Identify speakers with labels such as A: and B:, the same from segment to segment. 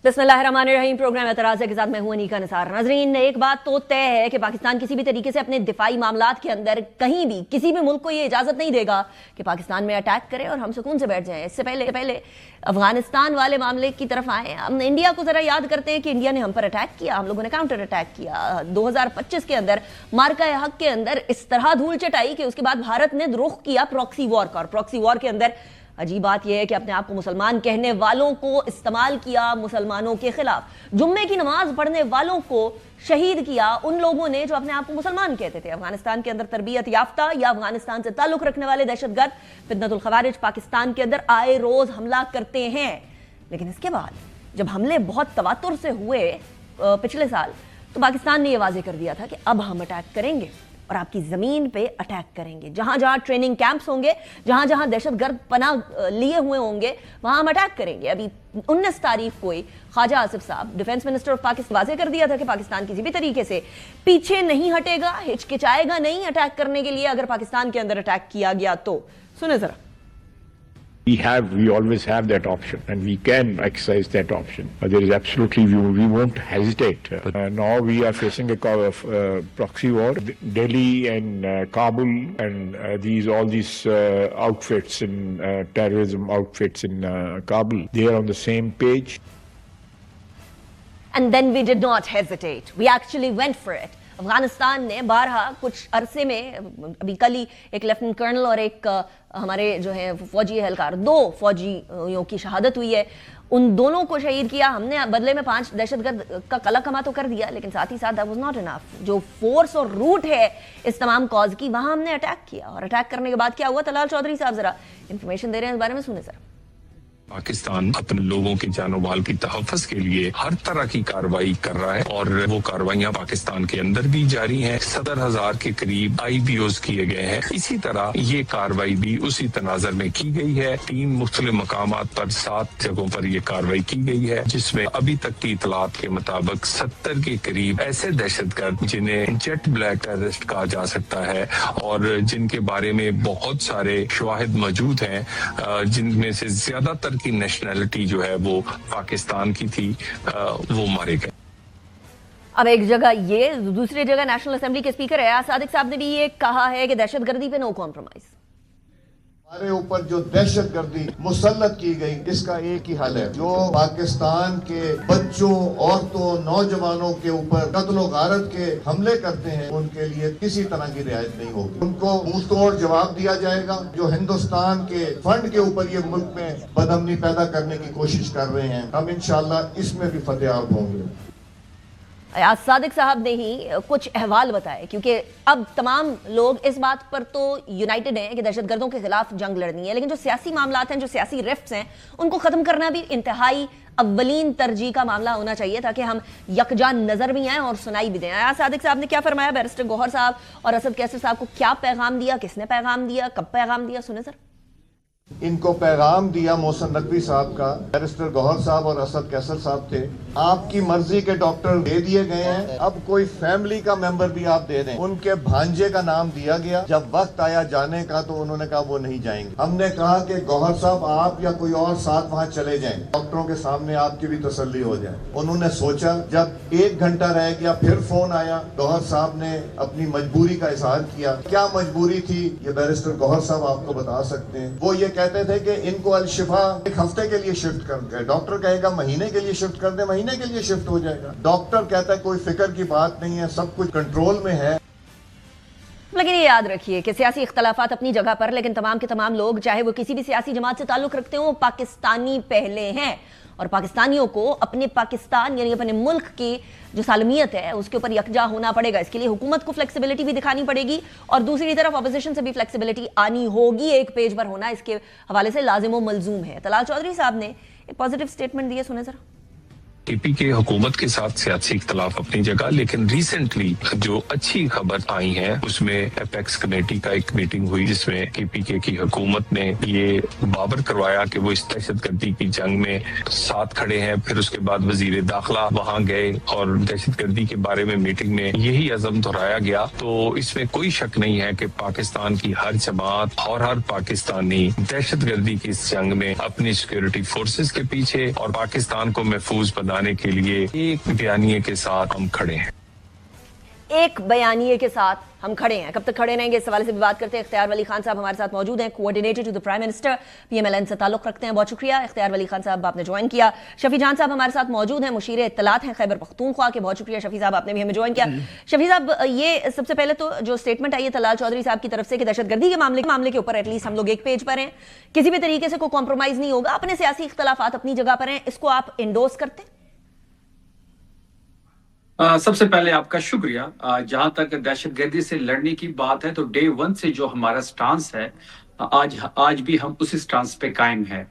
A: बिस्मिल्लाहिर्रहमानिर्रहीम। प्रोग्राम एतराज़ के साथ मैं हूं अनीका निसार। नाज़रीन, एक बात तो तय है कि पाकिस्तान किसी भी तरीके से अपने दिफाई मामलात के अंदर कहीं भी किसी भी मुल्क को ये इजाज़त नहीं देगा कि पाकिस्तान में अटैक करे और हम सुकून से बैठ जाएं। इससे पहले अफगानिस्तान वाले मामले की तरफ आए। हम इंडिया को ज़रा याद करते हैं कि इंडिया ने हम पर अटैक किया, हम लोगों ने काउंटर अटैक किया 2025 के अंदर। मार्का हक के अंदर इस तरह धूल चटाई कि उसके बाद भारत ने रुख किया प्रॉक्सी वॉर का। और प्रॉक्सी वॉर के अंदर अजीब बात यह है कि अपने आप को मुसलमान कहने वालों को इस्तेमाल किया मुसलमानों के खिलाफ। जुम्मे की नमाज पढ़ने वालों को शहीद किया उन लोगों ने जो अपने आप को मुसलमान कहते थे। अफगानिस्तान के अंदर तरबियत याफ्ता या अफगानिस्तान से ताल्लुक रखने वाले दहशतगर्द फितनतुल खवारिज पाकिस्तान के अंदर आए रोज हमला करते हैं। लेकिन इसके बाद जब हमले बहुत तवातुर से हुए पिछले साल, तो पाकिस्तान ने यह वाजे कर दिया था कि अब हम अटैक करेंगे और आपकी जमीन पे अटैक करेंगे। जहां जहां ट्रेनिंग कैंप्स होंगे, जहां जहां दहशतगर्द पनाह लिए हुए होंगे, वहां हम अटैक करेंगे। अभी 19 तारीख को ही ख्वाजा आसिफ साहब, डिफेंस मिनिस्टर ऑफ पाकिस्तान, वाजे कर दिया था कि पाकिस्तान किसी भी तरीके से पीछे नहीं हटेगा, हिचकिचाएगा नहीं अटैक करने के लिए अगर पाकिस्तान के अंदर अटैक किया गया तो। सुने जरा।
B: We always have that option, and we can exercise that option. There is absolutely, we won't hesitate. Now we are facing a proxy war. Delhi and Kabul and all these outfits and terrorism outfits in Kabul, they are on the same page.
A: And then we did not hesitate. We actually went for it. Afghanistan ने बारहा कुछ अरसे में, अभी कल ही एक lieutenant colonel और एक हमारे जो है फौजी एहलकार, 2 फौजियों की शहादत हुई है। उन दोनों को शहीद किया हमने, बदले में 5 दहशतगर्द का कला कमा तो कर दिया, लेकिन साथ ही साथ दैट वाज नॉट इनफ। जो फोर्स और रूट है इस तमाम कॉज की, वहां हमने अटैक किया। और अटैक करने के बाद क्या हुआ, तलाल चौधरी साहब जरा इंफॉर्मेशन दे रहे हैं इस बारे में, सुने जरा।
C: पाकिस्तान अपने लोगों के जानो माल की तहफ़्फ़ुज़ के लिए हर तरह की कार्रवाई कर रहा है और वो कार्रवाइयां पाकिस्तान के अंदर भी जारी हैं। 70,000 के करीब IPOs किए गए हैं। इसी तरह ये कार्रवाई भी उसी तनाज़र में की गई है। 3 मुख्तलिफ मकामात पर 7 जगहों पर ये कार्रवाई की गई है, जिसमें अभी तक की इतलात के मुताबिक 70 के करीब ऐसे दहशतगर्द जिन्हें जेट ब्लैक टेररिस्ट कहा जा सकता है और जिनके बारे में बहुत सारे शवाहिद मौजूद हैं, जिनमें से ज्यादातर की नेशनैलिटी जो है वो पाकिस्तान की थी, वो मारे गए।
A: अब एक जगह ये, दूसरी जगह नेशनल असेंबली के स्पीकर एयाज सादिक साहब ने भी ये कहा है कि दहशतगर्दी पे नो कॉम्प्रोमाइज।
D: हमारे ऊपर जो दहशतगर्दी मुसल्लत की गई, इसका एक ही हल है, जो पाकिस्तान के बच्चों, औरतों, नौजवानों के ऊपर कत्ल गारत के हमले करते हैं, उनके लिए किसी तरह की रियायत नहीं होगी। उनको मुंह तोड़ जवाब दिया जाएगा। जो हिंदुस्तान के फंड के ऊपर ये मुल्क में बदअमनी पैदा करने की कोशिश कर रहे हैं, हम इंशाअल्लाह इसमें भी फतेहाब होंगे।
A: एयाज सादिक साहब ने ही कुछ अहवाल बताए, क्योंकि अब तमाम लोग इस बात पर तो यूनाइटेड हैं कि दहशतगर्दों के खिलाफ जंग लड़नी है, लेकिन जो सियासी मामलात हैं, जो सियासी रिफ्ट्स हैं, उनको खत्म करना भी इंतहाई अव्वलीन तरजीह का मामला होना चाहिए, ताकि हम यकजान नजर भी आए और सुनाई भी दें। एयाज सादिक साहब ने क्या फरमाया, बैरिस्टर गौहर साहब और असद कैसर साहब को क्या पैगाम दिया, किसने पैगाम दिया, कब पैगाम दिया, सुने सर।
D: इनको पैगाम दिया मोहसिन नकवी साहब का, बैरिस्टर गौहर साहब और असद कैसर साहब थे। आपकी मर्जी के डॉक्टर दे दिए गए हैं, अब कोई फैमिली का मेंबर भी आप दे दें। उनके भांजे का नाम दिया गया, जब वक्त आया जाने का तो उन्होंने कहा वो नहीं जाएंगे। हमने कहा कि गौहर साहब आप या कोई और साथ वहाँ चले जाएं, डॉक्टरों के सामने आपकी भी तसल्ली हो जाए। उन्होंने सोचा, जब 1 घंटा रह गया फिर फोन आया, गौहर साहब ने अपनी मजबूरी का इजहार किया। क्या मजबूरी थी ये बैरिस्टर गौहर साहब आपको बता सकते हैं। वो ये कहते थे कि इनको अल-शिफा 1 हफ्ते के लिए शिफ्ट कर दे, डॉक्टर कहेगा महीने के लिए शिफ्ट कर दे, महीने के लिए शिफ्ट हो जाएगा। डॉक्टर कहता है कोई फिक्र की बात नहीं है, सब कुछ कंट्रोल में है।
A: लेकिन ये याद रखिए कि सियासी इख्तलाफात अपनी जगह पर, लेकिन तमाम के तमाम लोग, चाहे वो किसी भी सियासी जमात से ताल्लुक रखते हो, पाकिस्तानी पहले हैं। और पाकिस्तानियों को अपने पाकिस्तान यानी अपने मुल्क की जो सालमियत है उसके ऊपर यकजा होना पड़ेगा। इसके लिए हुकूमत को फ्लेक्सिबिलिटी भी दिखानी पड़ेगी और दूसरी तरफ अपोजिशन से भी फ्लेक्सिबिलिटी आनी होगी। एक पेज पर होना इसके हवाले से लाजिम व मलजूम है। तलाल चौधरी साहब ने एक पॉजिटिव स्टेटमेंट दिया, सुने जरा।
C: KP के हुकूमत के साथ सियासी इख्तलाफ अपनी जगह, लेकिन रिसेंटली जो अच्छी खबर आई है उसमें एपेक्स कमेटी का एक मीटिंग हुई जिसमें KPK की हुकूमत ने ये बाबर करवाया कि वो इस दहशतगर्दी की जंग में साथ खड़े हैं। फिर उसके बाद वजीर दाखिला वहां गए और दहशतगर्दी के बारे में मीटिंग में यही अज़म दोहराया गया। तो इसमें कोई शक नहीं है कि पाकिस्तान की हर जमात और हर पाकिस्तानी दहशतगर्दी की इस जंग में अपनी सिक्योरिटी फोर्सेस के पीछे और पाकिस्तान को महफूज बनाने के लिए एक बयानिए के साथ हम खड़े हैं।
A: एक बयानिए के साथ हम खड़े हैं। कब तक खड़े रहेंगे इस सवाल से भी बात करते हैं। इख्तियार वली खान साहब हमारे साथ मौजूद हैं, coordinator to the prime minister, PMLN से ताल्लुक रखते हैं। बहुत शुक्रिया इख्तियार वली खान साहब, आपने ज्वाइन किया। शफी जान साहब हमारे साथ मौजूद हैं, मुशीर इत्तलात हैं खैबर पख्तूनख्वा के। बहुत शुक्रिया शफी साहब, आपने भी हमें ज्वाइन किया। शफी साहब, ये सबसे पहले तो जो स्टेटमेंट आई है तलाल चौधरी साहब की तरफ से कि दहशतगर्दी के मामले के ऊपर एटलीस्ट हम लोग एक पेज पर हैं, किसी भी तरीके से कोई कॉम्प्रोमाइज नहीं होगा, अपने सियासी इख्तलाफात अपनी जगह पर हैं, इसको आप इंडोर्स करते हैं?
E: सबसे पहले आपका शुक्रिया। जहां तक दहशतगर्दी से लड़ने की बात है तो डे 1 से जो हमारा स्टांस है आज भी हम उसी स्टांस पे कायम है।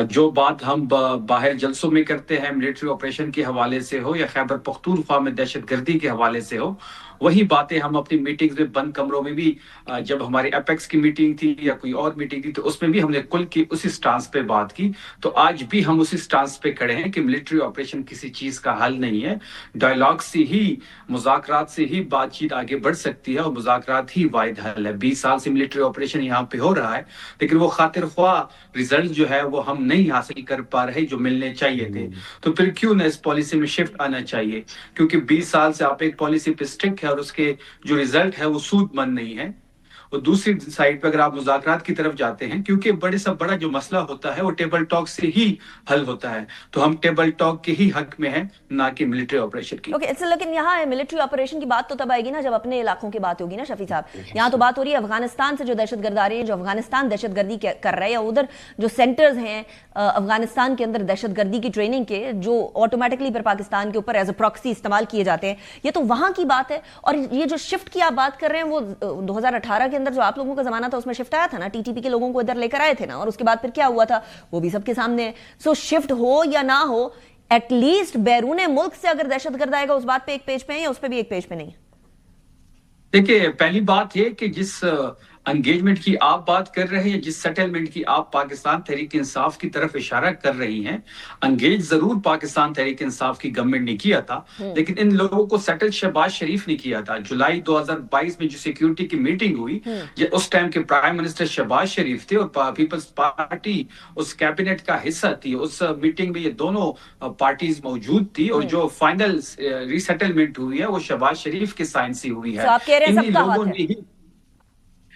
E: जो बात हम बाहर जलसों में करते हैं, मिलिट्री ऑपरेशन के हवाले से हो या खैबर पख्तूनख्वा में दहशतगर्दी के हवाले से हो, वही बातें हम अपनी मीटिंग्स में बंद कमरों में भी, जब हमारी एपेक्स की मीटिंग थी या कोई और मीटिंग थी तो उसमें भी हमने कुल की उसी स्टांस पे बात की। तो आज भी हम उसी स्टांस पे खड़े हैं कि मिलिट्री ऑपरेशन किसी चीज का हल नहीं है। डायलॉग से ही, मुज़ाकरात से ही बातचीत आगे बढ़ सकती है और मुज़ाकरात ही वाहिद हल है। 20 साल से मिलिट्री ऑपरेशन यहाँ पे हो रहा है, लेकिन वो खातिर ख्वाह रिजल्ट जो है वो हम नहीं हासिल कर पा रहे जो मिलने चाहिए थे। तो फिर क्यों ना इस पॉलिसी में शिफ्ट आना चाहिए, क्योंकि 20 साल से आप एक पॉलिसी पे स्टिक है और उसके जो रिजल्ट है वो सूदमंद नहीं है। और दूसरी साइड पे अगर आप मुज़ाकरात की तरफ जाते हैं, क्योंकि बड़ा जो मसला होता है वो टेबल टॉक से ही हल होता है, तो हम टेबल टॉक के ही हक में हैं, ना कि मिलिट्री ऑपरेशन की।
A: ओके, लेकिन यहाँ मिलिट्री ऑपरेशन की बात तो तब आएगी ना जब अपने इलाकों की बात होगी ना शफी साहब। यहाँ तो बात हो रही है अफगानिस्तान से जो दहशतगर्द आ रही है, जो अफगानिस्तान दहशतगर्दी कर रहे हैं, उधर जो सेंटर्स हैं अफगानिस्तान के अंदर दहशतगर्दी की ट्रेनिंग के, जो ऑटोमेटिकली फिर पाकिस्तान के ऊपर एज अ प्रॉक्सी इस्तेमाल किए जाते हैं, ये तो वहां की बात है। और ये जो शिफ्ट की आप बात कर रहे हैं वो 2018 के अंदर जो आप लोगों का जमाना था उसमें शिफ्ट आया था ना, TTP के लोगों को इधर लेकर आए थे ना, और उसके बाद फिर क्या हुआ था वो भी सबके सामने है। सो शिफ्ट हो या ना हो, एटलीस्ट बैरून मुल्क से अगर दहशतगर्द आएगा उस बात पे एक पेज पे है या उस पे भी एक पेज पे नहीं?
E: देखिए, पहली बात ये कि जिस एंगेजमेंट की आप बात कर रहे हैं, जिस सेटलमेंट की आप पाकिस्तान तहरीक इंसाफ की तरफ इशारा कर रही हैं, एंगेज जरूर पाकिस्तान तहरीक इंसाफ की गवर्नमेंट ने किया था, लेकिन इन लोगों को सेटल शहबाज शरीफ ने किया था। जुलाई 2022 में जो सिक्योरिटी की मीटिंग हुई, उस टाइम के प्राइम मिनिस्टर शहबाज शरीफ थे और पीपल्स पार्टी उस कैबिनेट का हिस्सा थी। उस मीटिंग में ये दोनों पार्टीज मौजूद थी और जो फाइनल रीसेटलमेंट हुई है वो शहबाज शरीफ के साइन से हुई है।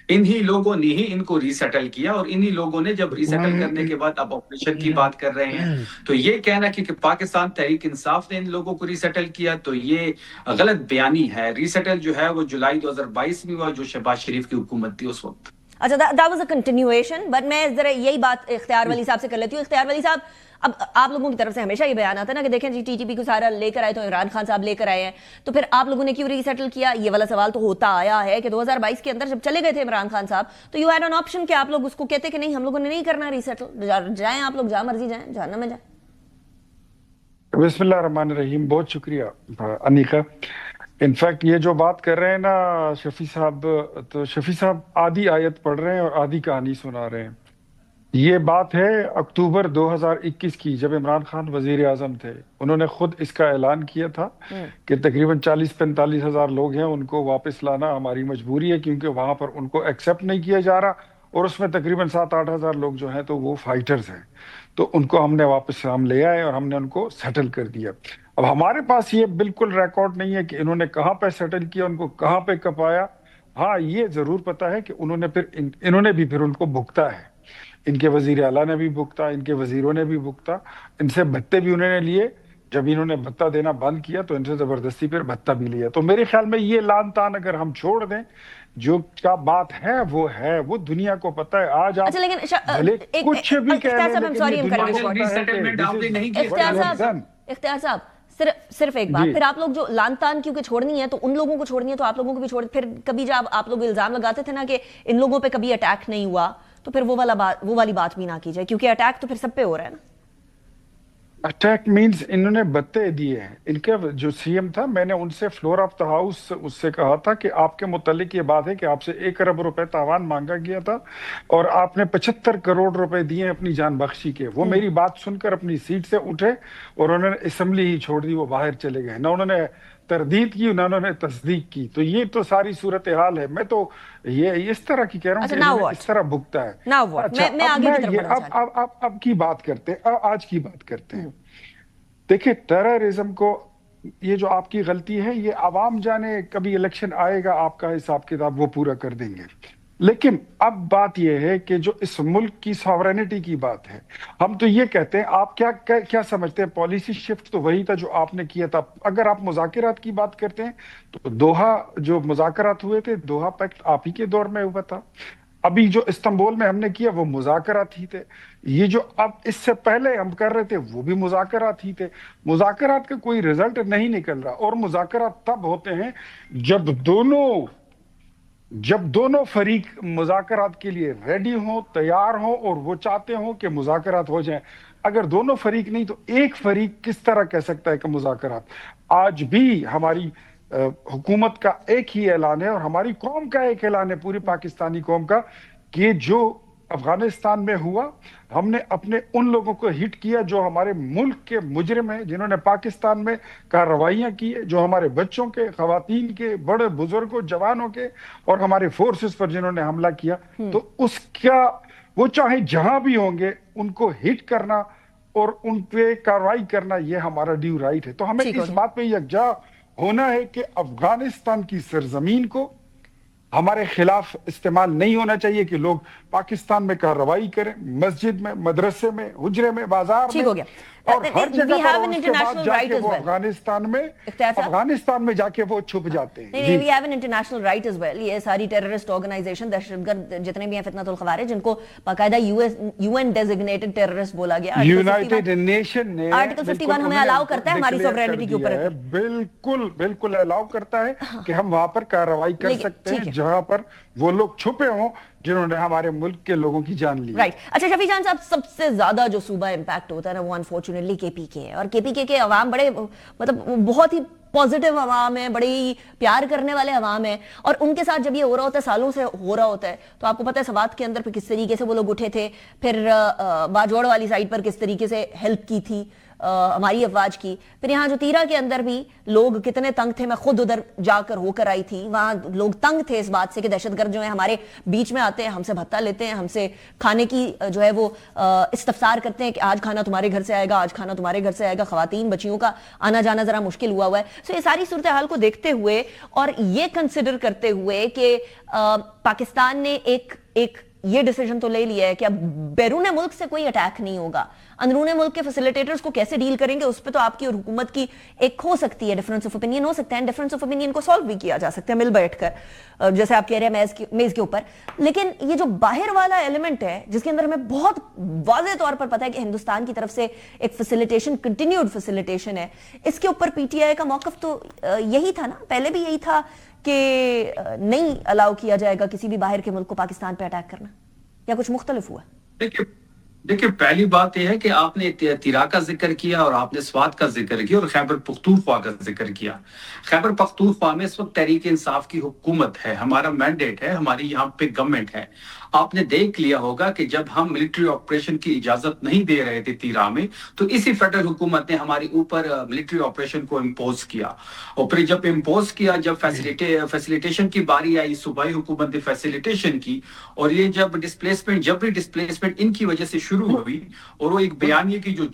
E: इन्हीं लोगों ने ही इनको रीसेटल किया और इन्हीं लोगों ने जब रीसेटल करने के बाद अब ऑपरेशन की बात कर रहे हैं, तो ये कहना कि पाकिस्तान तहरीक इंसाफ ने इन लोगों को रीसेटल किया तो ये गलत बयानी है। रीसेटल जो है वो जुलाई 2022 में हुआ, जो शहबाज शरीफ की हुकूमत थी उस वक्त।
A: अच्छा, that was a continuation, but मैं जरा यही बात इख्तियार वली साहब से कर लेती हूँ। इख्तियार वली साहब, अब आप लोगों की तरफ से हमेशा ये बयान आता है ना कि देखें जी TTP को सारा लेकर आए तो इमरान खान साहब लेकर आए हैं, तो फिर आप लोगों ने क्यों रीसेटल किया? ये वाला सवाल तो होता आया है कि 2022 के अंदर जब चले गए थे इमरान खान साहब तो यू हैड एन ऑप्शन कि आप लोग उसको कहते कि नहीं हम लोगों ने नहीं करना रीसेटल, जाएं आप लोग, जहां मर्जी जाएं, जहन्नम में जाएं।
F: बिस्मिल्लाह रहमान रहीम, बहुत शुक्रिया अनिका। इनफैक्ट ये जो बात कर रहे हैं ना शफी साहब, तो शफी साहब आधी आयत पढ़ रहे हैं और आधी कहानी सुना रहे हैं। ये बात है अक्टूबर 2021 की, जब इमरान खान वजीर आजम थे। उन्होंने खुद इसका ऐलान किया था कि तकरीबन 40-45 हज़ार लोग हैं, उनको वापस लाना हमारी मजबूरी है क्योंकि वहां पर उनको एक्सेप्ट नहीं किया जा रहा, और उसमें तकरीबन 7-8 हज़ार लोग जो हैं तो वो फाइटर्स हैं, तो उनको हमने वापस हम ले आए और हमने उनको सेटल कर दिया। अब हमारे पास ये बिल्कुल रिकॉर्ड नहीं है कि इन्होंने कहाँ पे सेटल किया, उनको कहाँ पे कपाया। हाँ, ये जरूर पता है कि इन्होंने भी फिर उनको भुगता है, इनके वजीर आला ने भी भुगता, इनके वजीरों ने भी भुगता, इनसे भत्ते भी उन्होंने लिए। जब इन्होंने भत्ता देना बंद किया तो इनसे जबरदस्ती फिर भत्ता भी लिया। तो मेरे ख्याल में ये लान तान अगर हम छोड़ दें, जो क्या बात है वो दुनिया को पता है। आज आप
A: लेकिन
F: कुछ भी कह रहे
A: हैं, इख्तियार साहब सिर्फ एक बात, फिर आप लोग जो लान तान क्योंकि छोड़नी है तो उन लोगों को छोड़नी है तो आप लोगों को भी छोड़, फिर कभी जब आप लोग इल्जाम लगाते थे ना कि इन लोगों पे कभी अटैक नहीं हुआ, तो फिर वो वाली बात भी ना की जाए, क्योंकि अटैक तो फिर सब पे हो रहा है ना।
F: अटैक मींस इन्होंने बत्ते दिए हैं। इनके जो सीएम था, मैंने उनसे फ्लोर ऑफ द हाउस उससे कहा था कि आपके मुतालिक ये बात है कि आपसे 1 अरब रुपए तावान मांगा गया था और आपने 75 करोड़ रुपए दिए अपनी जान बख्शी के। वो मेरी बात सुनकर अपनी सीट से उठे और उन्होंने असेंबली ही छोड़ दी, वो बाहर चले गए। ना उन्होंने तरदीद की, ना उन्होंने तस्दीक की। तो ये तो सारी सूरत हाल है। मैं तो ये इस तरह की कह रहा हूँ
A: अच्छा,
F: कि
A: now
F: इन्होंने
A: what?
F: इस तरह भुगता है।
A: Now what?
F: अच्छा,
A: मैं आगे की तरफ
F: ये
A: बढ़ना चाहती हूँ।
F: अब की बात करते हैं, आज की बात करते हैं। देखिए, टेररिज्म को, ये जो आपकी गलती है, ये आवाम जाने, कभी इलेक्शन आएगा, आपका हिसाब किताब वो पूरा कर देंगे। लेकिन अब बात ये है कि जो इस मुल्क की सॉवरेनिटी की बात है, हम तो ये कहते हैं, आप क्या समझते हैं? पॉलिसी शिफ्ट तो वही था जो आपने किया था। अगर आप मुज़ाकरात की बात करते हैं तो दोहा जो मुज़ाकरात हुए थे, दोहा पैक्ट आप ही के दौर में हुआ था। अभी जो इस्तांबुल में हमने किया वो मुज़ाकरात ही थे। ये जो अब इससे पहले हम कर रहे थे वो भी मुज़ाकरात ही थे। मुज़ाकरात का कोई रिजल्ट नहीं निकल रहा, और मुज़ाकरात तब होते हैं जब दोनों फरीक मुज़ाकरात के लिए रेडी हो, तैयार हो, और वो चाहते हो कि मुज़ाकरात हो जाए। अगर दोनों फरीक नहीं तो एक फरीक किस तरह कह सकता है कि मुज़ाकरात? आज भी हमारी हुकूमत का एक ही ऐलान है और हमारी कौम का एक ऐलान है, पूरी पाकिस्तानी कौम का, कि जो अफगानिस्तान में हुआ, हमने अपने उन लोगों को हिट किया जो हमारे मुल्क के मुजरिम हैं, जिन्होंने पाकिस्तान में कार्रवाइयां की है, जो हमारे बच्चों के, खवातीन के, बड़े बुजुर्गों, जवानों के और हमारे फोर्सेस पर जिन्होंने हमला किया। तो उसका, वो चाहे जहां भी होंगे, उनको हिट करना और उन पे कार्रवाई करना, ये हमारा ड्यू राइट है। तो हमें इस बात पे यकजा होना है कि अफगानिस्तान की सरजमीन को हमारे खिलाफ इस्तेमाल नहीं होना चाहिए कि लोग पाकिस्तान में कार्रवाई करें, मस्जिद में, मदरसे में, हुजरे में, बाजार में,
A: हो गया।
F: और हर जगह
A: We have
F: पर
A: an
F: उसके बाद
A: international
F: जाके
A: right as
F: वो
A: well.
F: अफगानिस्तान में जाके वो छुप जाते हैं।
A: नहीं, we have an international right as well. ये सारी टेररिस्ट ऑर्गेनाइजेशन, दहशतगर्द जितने भी हैं, फितनतुल खवारिज, जिनको बाकायदा यूएन डेजिग्नेटेड टेररिस्ट बोला गया।
F: यूनाइटेड नेशन ने
A: आर्टिकल 51 हमें अलाउ करता है हमारी सॉवरेनिटी के ऊपर।
F: बिल्कुल अलाउ करता है कि हम वहां पर कार्रवाई कर सकते हैं जहां पर वो लोग छुपे हों जिन्होंने हमारे मुल्क के लोगों की जान ली।
A: राइट। अच्छा शफी जान साहब, सबसे ज्यादा जो सूबा इंपैक्ट होता है ना, वो अनफॉर्चुनेटली केपीके है। और केपीके के अवाम बड़े, मतलब बहुत ही पॉजिटिव अवाम है, बड़ी प्यार करने वाले अवाम है। और उनके साथ जब ये हो रहा होता है, सालों से हो रहा होता है, तो आपको पता है सवात के अंदर पे किस तरीके से वो लोग उठे थे, फिर बाजोड़ वाली साइड पर किस तरीके से हेल्प की थी हमारी अफवाज की, फिर यहाँ जो तीरा के अंदर भी लोग कितने तंग थे। मैं खुद उधर जाकर होकर आई थी, वहां लोग तंग थे इस बात से कि दहशतगर्द जो है हमारे बीच में आते हैं, हमसे भत्ता लेते हैं, हमसे खाने की जो है वो इस्तफसार करते हैं कि आज खाना तुम्हारे घर से आएगा, आज खाना तुम्हारे घर से आएगा। खवातीन बच्चियों का आना जाना जरा मुश्किल हुआ है। सो ये सारी सूरत हाल को देखते हुए और ये कंसिडर करते हुए कि पाकिस्तान ने एक ये डिसीजन तो ले लिया है कि अब बैरून मुल्क से कोई अटैक नहीं होगा, अंदरूने मुल्क के फैसिलिटेटर्स को कैसे डील करेंगे उस पर तो आपकी और हुकूमत की एक हो सकती है, डिफरेंस ऑफ ओपिनियन हो सकता है। डिफरेंस ऑफ ओपिनियन को सॉल्व भी किया जा सकता है मिल बैठकर, जैसे आप कह रहे हैं मेज के ऊपर। लेकिन ये जो बाहर वाला एलिमेंट है, जिसके अंदर हमें बहुत वाज़ेह तौर पर पता है कि हिंदुस्तान की तरफ से एक फैसिलिटेशन, कंटिन्यूड फैसिलिटेशन है, इसके ऊपर पीटीआई का मौकफ तो यही था ना, पहले भी यही था कि नहीं अलाउ किया जाएगा किसी भी बाहर के मुल्क को पाकिस्तान पे अटैक करना, या कुछ मुख्तलिफ हुआ?
E: देखिए पहली बात यह है कि आपने तिरा का जिक्र किया और आपने स्वात का जिक्र किया और खैबर पख्तूनख्वा का जिक्र किया। खैबर पख्तूनख्वा में इस वक्त तहरीक इंसाफ की हुकूमत है, हमारा मैंडेट है, हमारी यहाँ पे गवर्नमेंट है। आपने देख लिया होगा कि जब हम मिलिट्री ऑपरेशन की इजाजत नहीं दे रहे थे तिरा में, तो इसी फेडरल हुकूमत ने हमारे ऊपर मिलिट्री ऑपरेशन को इम्पोज किया। और फिर जब इम्पोज किया, जब फैसिलिटेशन की बारी आई, सूबाई हुकूमत ने फैसिलिटेशन की, और ये जब डिस्प्लेसमेंट इनकी वजह से शुरू हुई, और वो एक बयानिए की जो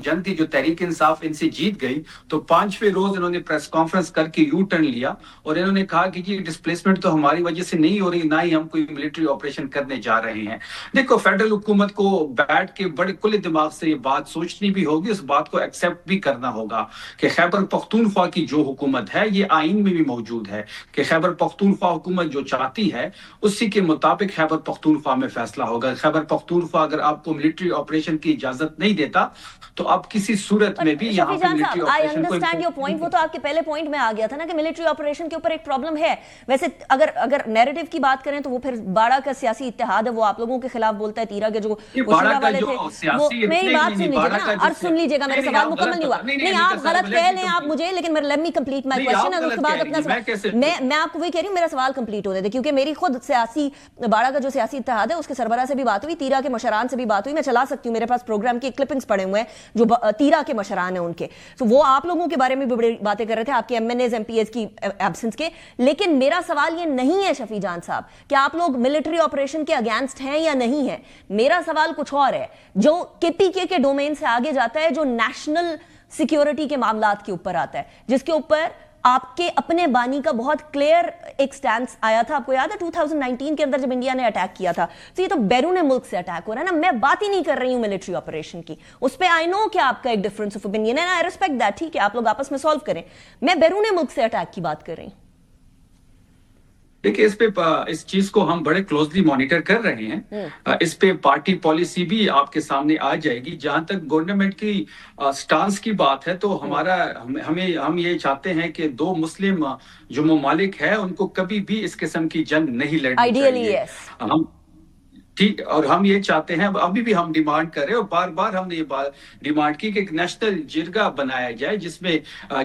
E: जंग थी, जो तहरीक इंसाफ इनसे जीत गई, तो 5वें रोज इन्होंने प्रेस कॉन्फ्रेंस करके यू टर्न लिया और इन्होंने कहा कि जी डिस्प्लेसमेंट तो हमारी वजह से नहीं हो रही, ना ही हम कोई मिलिट्री ऑपरेशन करने जा रहे हैं। देखो फेडरल हुकूमत को बैठ के बड़े खुले दिमाग से ये बात सोचनी भी होगी, उस बात को एक्सेप्ट भी करना होगा कि खैबर पख्तूनख्वा की जो हुकूमत है, ये आइन में भी मौजूद है कि खैबर पख्तूनख्वा हुकूमत जो चाहती है उसी के मुताबिक खैबर पख्तूनख्वा में फैसला होगा। खैबर पख्तूनख्वा अगर आपको मिलिट्री ऑपरेशन की इजाजत नहीं देता तो आप किसी सूरत में भी यहाँ पे military operation
A: I understand your point, वो तो आपके पहले पॉइंट में आ गया था ना कि मिलिट्री ऑपरेशन के ऊपर एक प्रॉब्लम है। वैसे अगर नैरेटिव की बात करें तो वो फिर پھر باڑا کا سیاسی اتحاد ہے وہ آپ لوگوں کے خلاف بولتا ہے، تیرا کے جو
E: باڑا کا
A: والے
E: جو
A: تھے
E: سیاسی
A: میری بات سن لیجیے نا، اور سن لیجیے گا، میرا سوال مکمل نہیں ہوا. نہیں آپ غلط کہہ لیں آپ مجھے، لیکن let me complete my question, اور اس کے بعد اپنا میں آپ کو وہی کہہ رہی ہوں میرا سوال کمپلیٹ ہونے دیں، کیونکہ میری خود سیاسی باڑا کا جو سیاسی اتحاد ہے اس کے سربراہ سے بھی بات ہوئی، تیرا کے مشران سے بھی بات ہوئی، میں چلا سکتی ہوں، میرے پاس پروگرام کی کلپنگز پڑے ہوئے ہیں جو تیرا کے مشران ہیں ان کے، تو وہ آپ لوگوں کے بارے میں بھی بڑی باتیں کر رہے تھے، آپ کے M N As M P As کی ایبسنس کے. لیکن میرا سوال یہ نہیں ہے شفیع جان صاحب کہ آپ لوگ ملٹری آپریشن کے اگینسٹ ہیں یا نہیں ہیں، میرا سوال کچھ اور ہے جو کے پی کے ڈومین سے آگے جاتا ہے، جو نیشنل سیکیورٹی کے معاملات کے اوپر آتا ہے، جس کے اوپر آپ کے اپنے بانی کا بہت کلیئر ایک سٹینس آیا تھا. آپ کو یاد ہے 2019 کے اندر جب انڈیا نے اٹیک کیا تھا، تو یہ تو بیرون ملک سے اٹیک ہو رہا ہے نا، میں بات ہی نہیں کر رہی ہوں ملٹری آپریشن کی، اس پہ آئی نو کہ آپ کا ایک ڈفرنس آف اوپینین ہے، آئی ریسپیکٹ دیٹ، ٹھیک ہے آپ لوگ آپس میں سالو کریں، میں بیرون ملک سے اٹیک کی بات کر رہی ہوں.
E: دیکھیں اس چیز کو ہم بڑے کلوزلی مانیٹر کر رہے ہیں، اس پہ پارٹی پالیسی بھی آپ کے سامنے آ جائے گی. جہاں تک گورنمنٹ کی سٹانس کی بات ہے تو ہم یہ چاہتے ہیں کہ دو مسلم جو ممالک ہیں ان کو کبھی بھی اس قسم کی جنگ نہیں لڑنی چاہیے. ہم ٹھیک، اور ہم یہ چاہتے ہیں، ابھی بھی ہم ڈیمانڈ کر رہے ہیں اور بار بار ہم نے یہ ڈیمانڈ کی کہ ایک نیشنل جرگہ بنایا جائے جس میں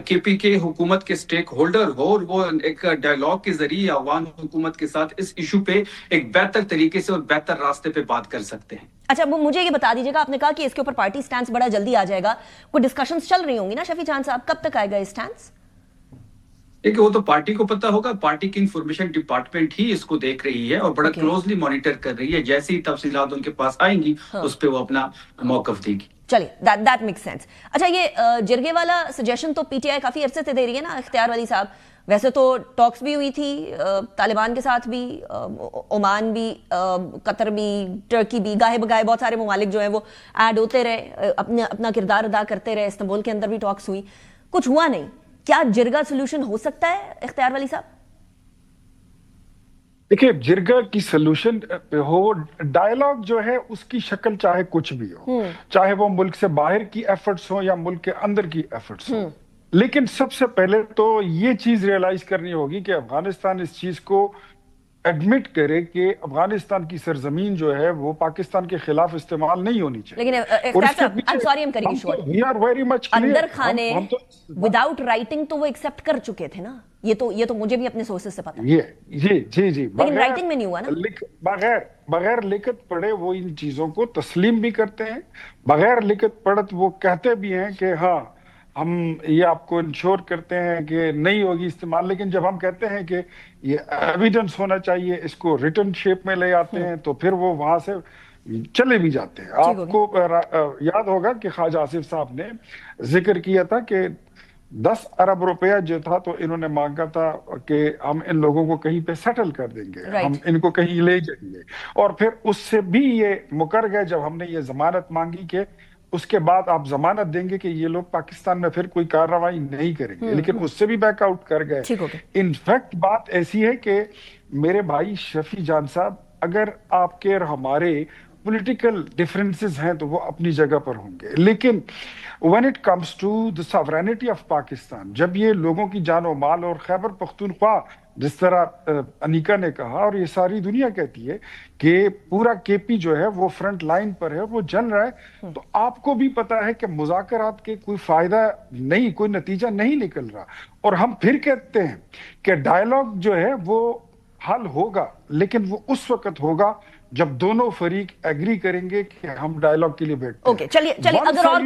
E: کے پی کے حکومت کے سٹیک ہولڈر ہو، اور وہ ایک ڈائیلاگ کے ذریعے افغان حکومت کے ساتھ اس ایشو پہ ایک بہتر طریقے سے اور بہتر راستے پہ بات کر سکتے ہیں.
A: اچھا مجھے یہ بتا دیجیے گا، آپ نے کہا کہ اس کے اوپر پارٹی سٹینس بڑا جلدی آ جائے گا، کوئی ڈسکشنز چل رہی ہوں گی نا شفیع جان صاحب، کب تک آئے گا یہ سٹینس؟
E: دیکھیں وہ تو پارٹی کو پتا ہوگا، پارٹی کی انفارمیشن ڈپارٹمنٹ ہی اس کو دیکھ رہی ہے اور بڑا کلوزلی مانیٹر کر رہی ہے، جیسی تفصیلات ان کے پاس آئیں گی اس پہ وہ اپنا موقف دے گی.
A: چلیے دیٹ میک سینس. اچھا یہ جرگے والا سجیشن تو پی ٹی آئی کافی عرصے سے دے رہی ہے نا اختیار والی صاحب، ویسے تو ٹاکس بھی ہوئی تھی طالبان کے ساتھ بھی، عمان بھی، قطر بھی، ٹرکی بھی، گاہے بگاہے بہت سارے ممالک جو ہیں وہ ایڈ ہوتے رہے، اپنا کردار ادا کرتے رہے، استنبول کے اندر بھی ٹاکس ہوئی، کچھ ہوا نہیں. کیا جرگا سولوشن ہو سکتا ہے اختیار والی صاحب؟
F: دیکھیے جرگا کی سولوشن ہو، ڈائیلاگ جو ہے اس کی شکل چاہے کچھ بھی ہو، چاہے وہ ملک سے باہر کی ایفرٹس ہوں یا ملک کے اندر کی ایفرٹس ہوں، لیکن سب سے پہلے تو یہ چیز ریئلائز کرنی ہوگی کہ افغانستان اس چیز کو ایڈمٹ کرے کہ افغانستان کی سرزمین جو ہے وہ پاکستان کے خلاف استعمال نہیں ہونی چاہیے.
A: لیکن اختیار صاحب I'm sorry I'm cutting you short.
F: We are very much clear.
A: اندر خانے وداؤٹ رائٹنگ تو وہ ایکسپٹ کر چکے تھے نا، یہ تو مجھے بھی اپنے سورسز سے پتا ہے.
F: جی
A: لیکن رائٹنگ میں نہیں ہوا نا،
F: بغیر لکھت پڑھے وہ ان چیزوں کو تسلیم بھی کرتے ہیں، بغیر لکھت پڑھت وہ کہتے بھی ہیں کہ ہاں ہم یہ آپ کو انشور کرتے ہیں کہ نہیں ہوگی استعمال، لیکن جب ہم کہتے ہیں کہ یہ ایویڈنس ہونا چاہیے، اس کو ریٹن شیپ میں لے آتے ہیں، تو پھر وہ وہاں سے چلے بھی جاتے ہیں. آپ کو یاد ہوگا کہ خواجہ آصف صاحب نے ذکر کیا تھا کہ 10 ارب روپیہ جو تھا تو انہوں نے مانگا تھا کہ ہم ان لوگوں کو کہیں پہ سیٹل کر دیں گے، ہم ان کو کہیں لے جائیں گے، اور پھر اس سے بھی یہ مکر گئے جب ہم نے یہ ضمانت مانگی کہ اس کے بعد آپ ضمانت دیں گے کہ یہ لوگ پاکستان میں پھر کوئی کارروائی نہیں کریں گے، لیکن اس سے بھی بیک آؤٹ کر گئے. انفیکٹ بات ایسی ہے کہ میرے بھائی شفیع جان صاحب، اگر آپ کے اور ہمارے پولیٹیکل ڈیفرنسز ہیں تو وہ اپنی جگہ پر ہوں گے، لیکن when it comes to the sovereignty of Pakistan, جب یہ لوگوں کی جان و مال، اور خیبر پختونخوا جس طرح انیکا نے کہا اور یہ ساری دنیا کہتی ہے کہ پورا کے پی جو ہے وہ فرنٹ لائن پر ہے، وہ جل رہا ہے، تو آپ کو بھی پتا ہے کہ مذاکرات کے کوئی فائدہ نہیں، کوئی نتیجہ نہیں نکل رہا، اور ہم پھر کہتے ہیں کہ ڈائیلاگ جو ہے وہ حل ہوگا، لیکن وہ اس وقت ہوگا جب دونوں فریق ایگری کریں گے کہ ہم ڈائیلاگ کے لیے بیٹھتے ہیں.
A: اوکے چلیے اگر اور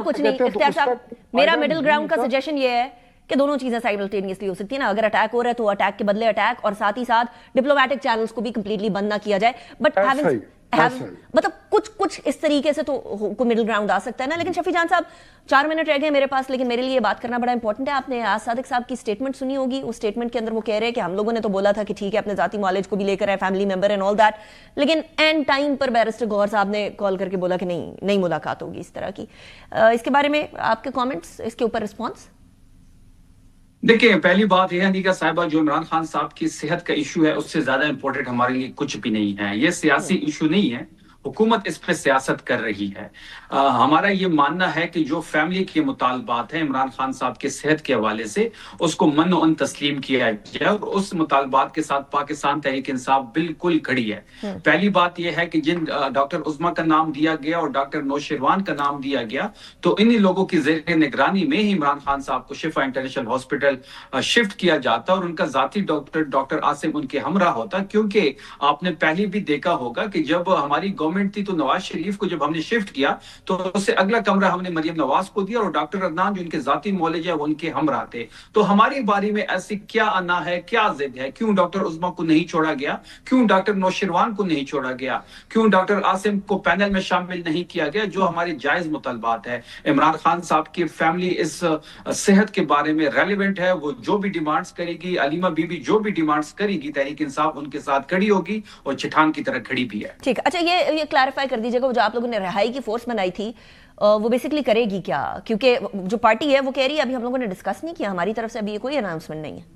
A: کچھ نہیں اختیار صاحب، میرا مڈل گراؤنڈ کا سجیشن یہ ہے کہ دونوں چیزیں سائملٹینیسلی ہو سکتی ہیں نا، اگر اٹیک ہو رہا ہے تو اٹیک کے بدلے اٹیک، اور ساتھ ہی ساتھ ڈپلومیٹک چینلز کو بھی کمپلیٹلی بند نہ کیا جائے، بٹ مطلب کچھ اس طریقے سے تو کوئی مڈل گراؤنڈ آ سکتا ہے نا. لیکن شفیع جان صاحب 4 منٹ رہ گئے میرے پاس، لیکن میرے لیے بات کرنا بڑا امپورٹنٹ ہے. آپ نے آج صادق صاحب کی اسٹیٹمنٹ سنی ہوگی، اس اسٹیٹمنٹ کے اندر وہ کہہ رہے ہیں کہ ہم لوگوں نے تو بولا تھا کہ ٹھیک ہے اپنے ذاتی معالج کو بھی لے کر آئے، family member and all that, لیکن اینڈ ٹائم پر بیرسٹر گوہر صاحب نے کال کر کے بولا کہ نہیں ملاقات ہوگی اس طرح کی. اس کے بارے میں آپ کے کامنٹس، اس کے اوپر رسپانس؟
E: دیکھیں پہلی بات یہ ہے انیکا صاحبہ، جو عمران خان صاحب کی صحت کا ایشو ہے اس سے زیادہ امپورٹنٹ ہمارے لیے کچھ بھی نہیں ہے. یہ سیاسی ایشو نہیں ہے، हुकूमत इस पे सियासत कर रही है। हमारा ये मानना है कि जो फैमिली के मुतालबात हैं इमरान खान साहब के सेहत के हवाले से, उसको मन अन तस्लीम किया जाए और उस मुतालबात के साथ पाकिस्तान तहरीक इंसाफ बिल्कुल खड़ी है। पहली बात यह है कि जिन डॉक्टर उस्मा का नाम दिया गया और डॉक्टर नौशेरवान का नाम दिया गया, तो इन्हीं लोगों की ज़ेर निगरानी में ही इमरान खान साहब को शिफा इंटरनेशनल हॉस्पिटल शिफ्ट किया जाता और उनका जाती डॉक्टर आसिम उनके हमरा होता। क्योंकि आपने पहले भी देखा होगा कि जब हमारी गवर्नमेंट थी तो नवाज शरीफ को जब हमने शिफ्ट किया तो उससे अगला कमरा हमने मरियम नवाज को दिया और डॉक्टर अदनान जो उनके जाती मौलज है वो उनके हमरा थे। तो हमारी बारी में ऐसी क्या आना है, क्या जिद है? क्यों डॉक्टर उस्मा को नहीं छोड़ा गया? क्यों डॉक्टर नौशेरवान को नहीं छोड़ा गया? क्यों डॉक्टर आसिम को पैनल में शामिल नहीं किया गया? जो हमारे जायज मुतालबात है। इमरान खान साहब की फैमिली इस सेहत के बारे में रेलिवेंट है। वो जो भी डिमांड्स करेगी, अलीमा बीबी जो भी डिमांड्स करेगी, तहरीक इंसाफ उनके साथ खड़ी होगी और चिठान की तरह खड़ी भी है।
A: ठीक, अच्छा ये क्लैरिफाई कर दीजिएगा, वो जो आप लोगों ने रिहाई की फोर्स बनाई थी वो बेसिकली करेगी क्या? क्योंकि जो पार्टी है वो कह रही है अभी हम लोगों ने डिस्कस नहीं किया, हमारी तरफ से अभी ये कोई अनाउंसमेंट नहीं है।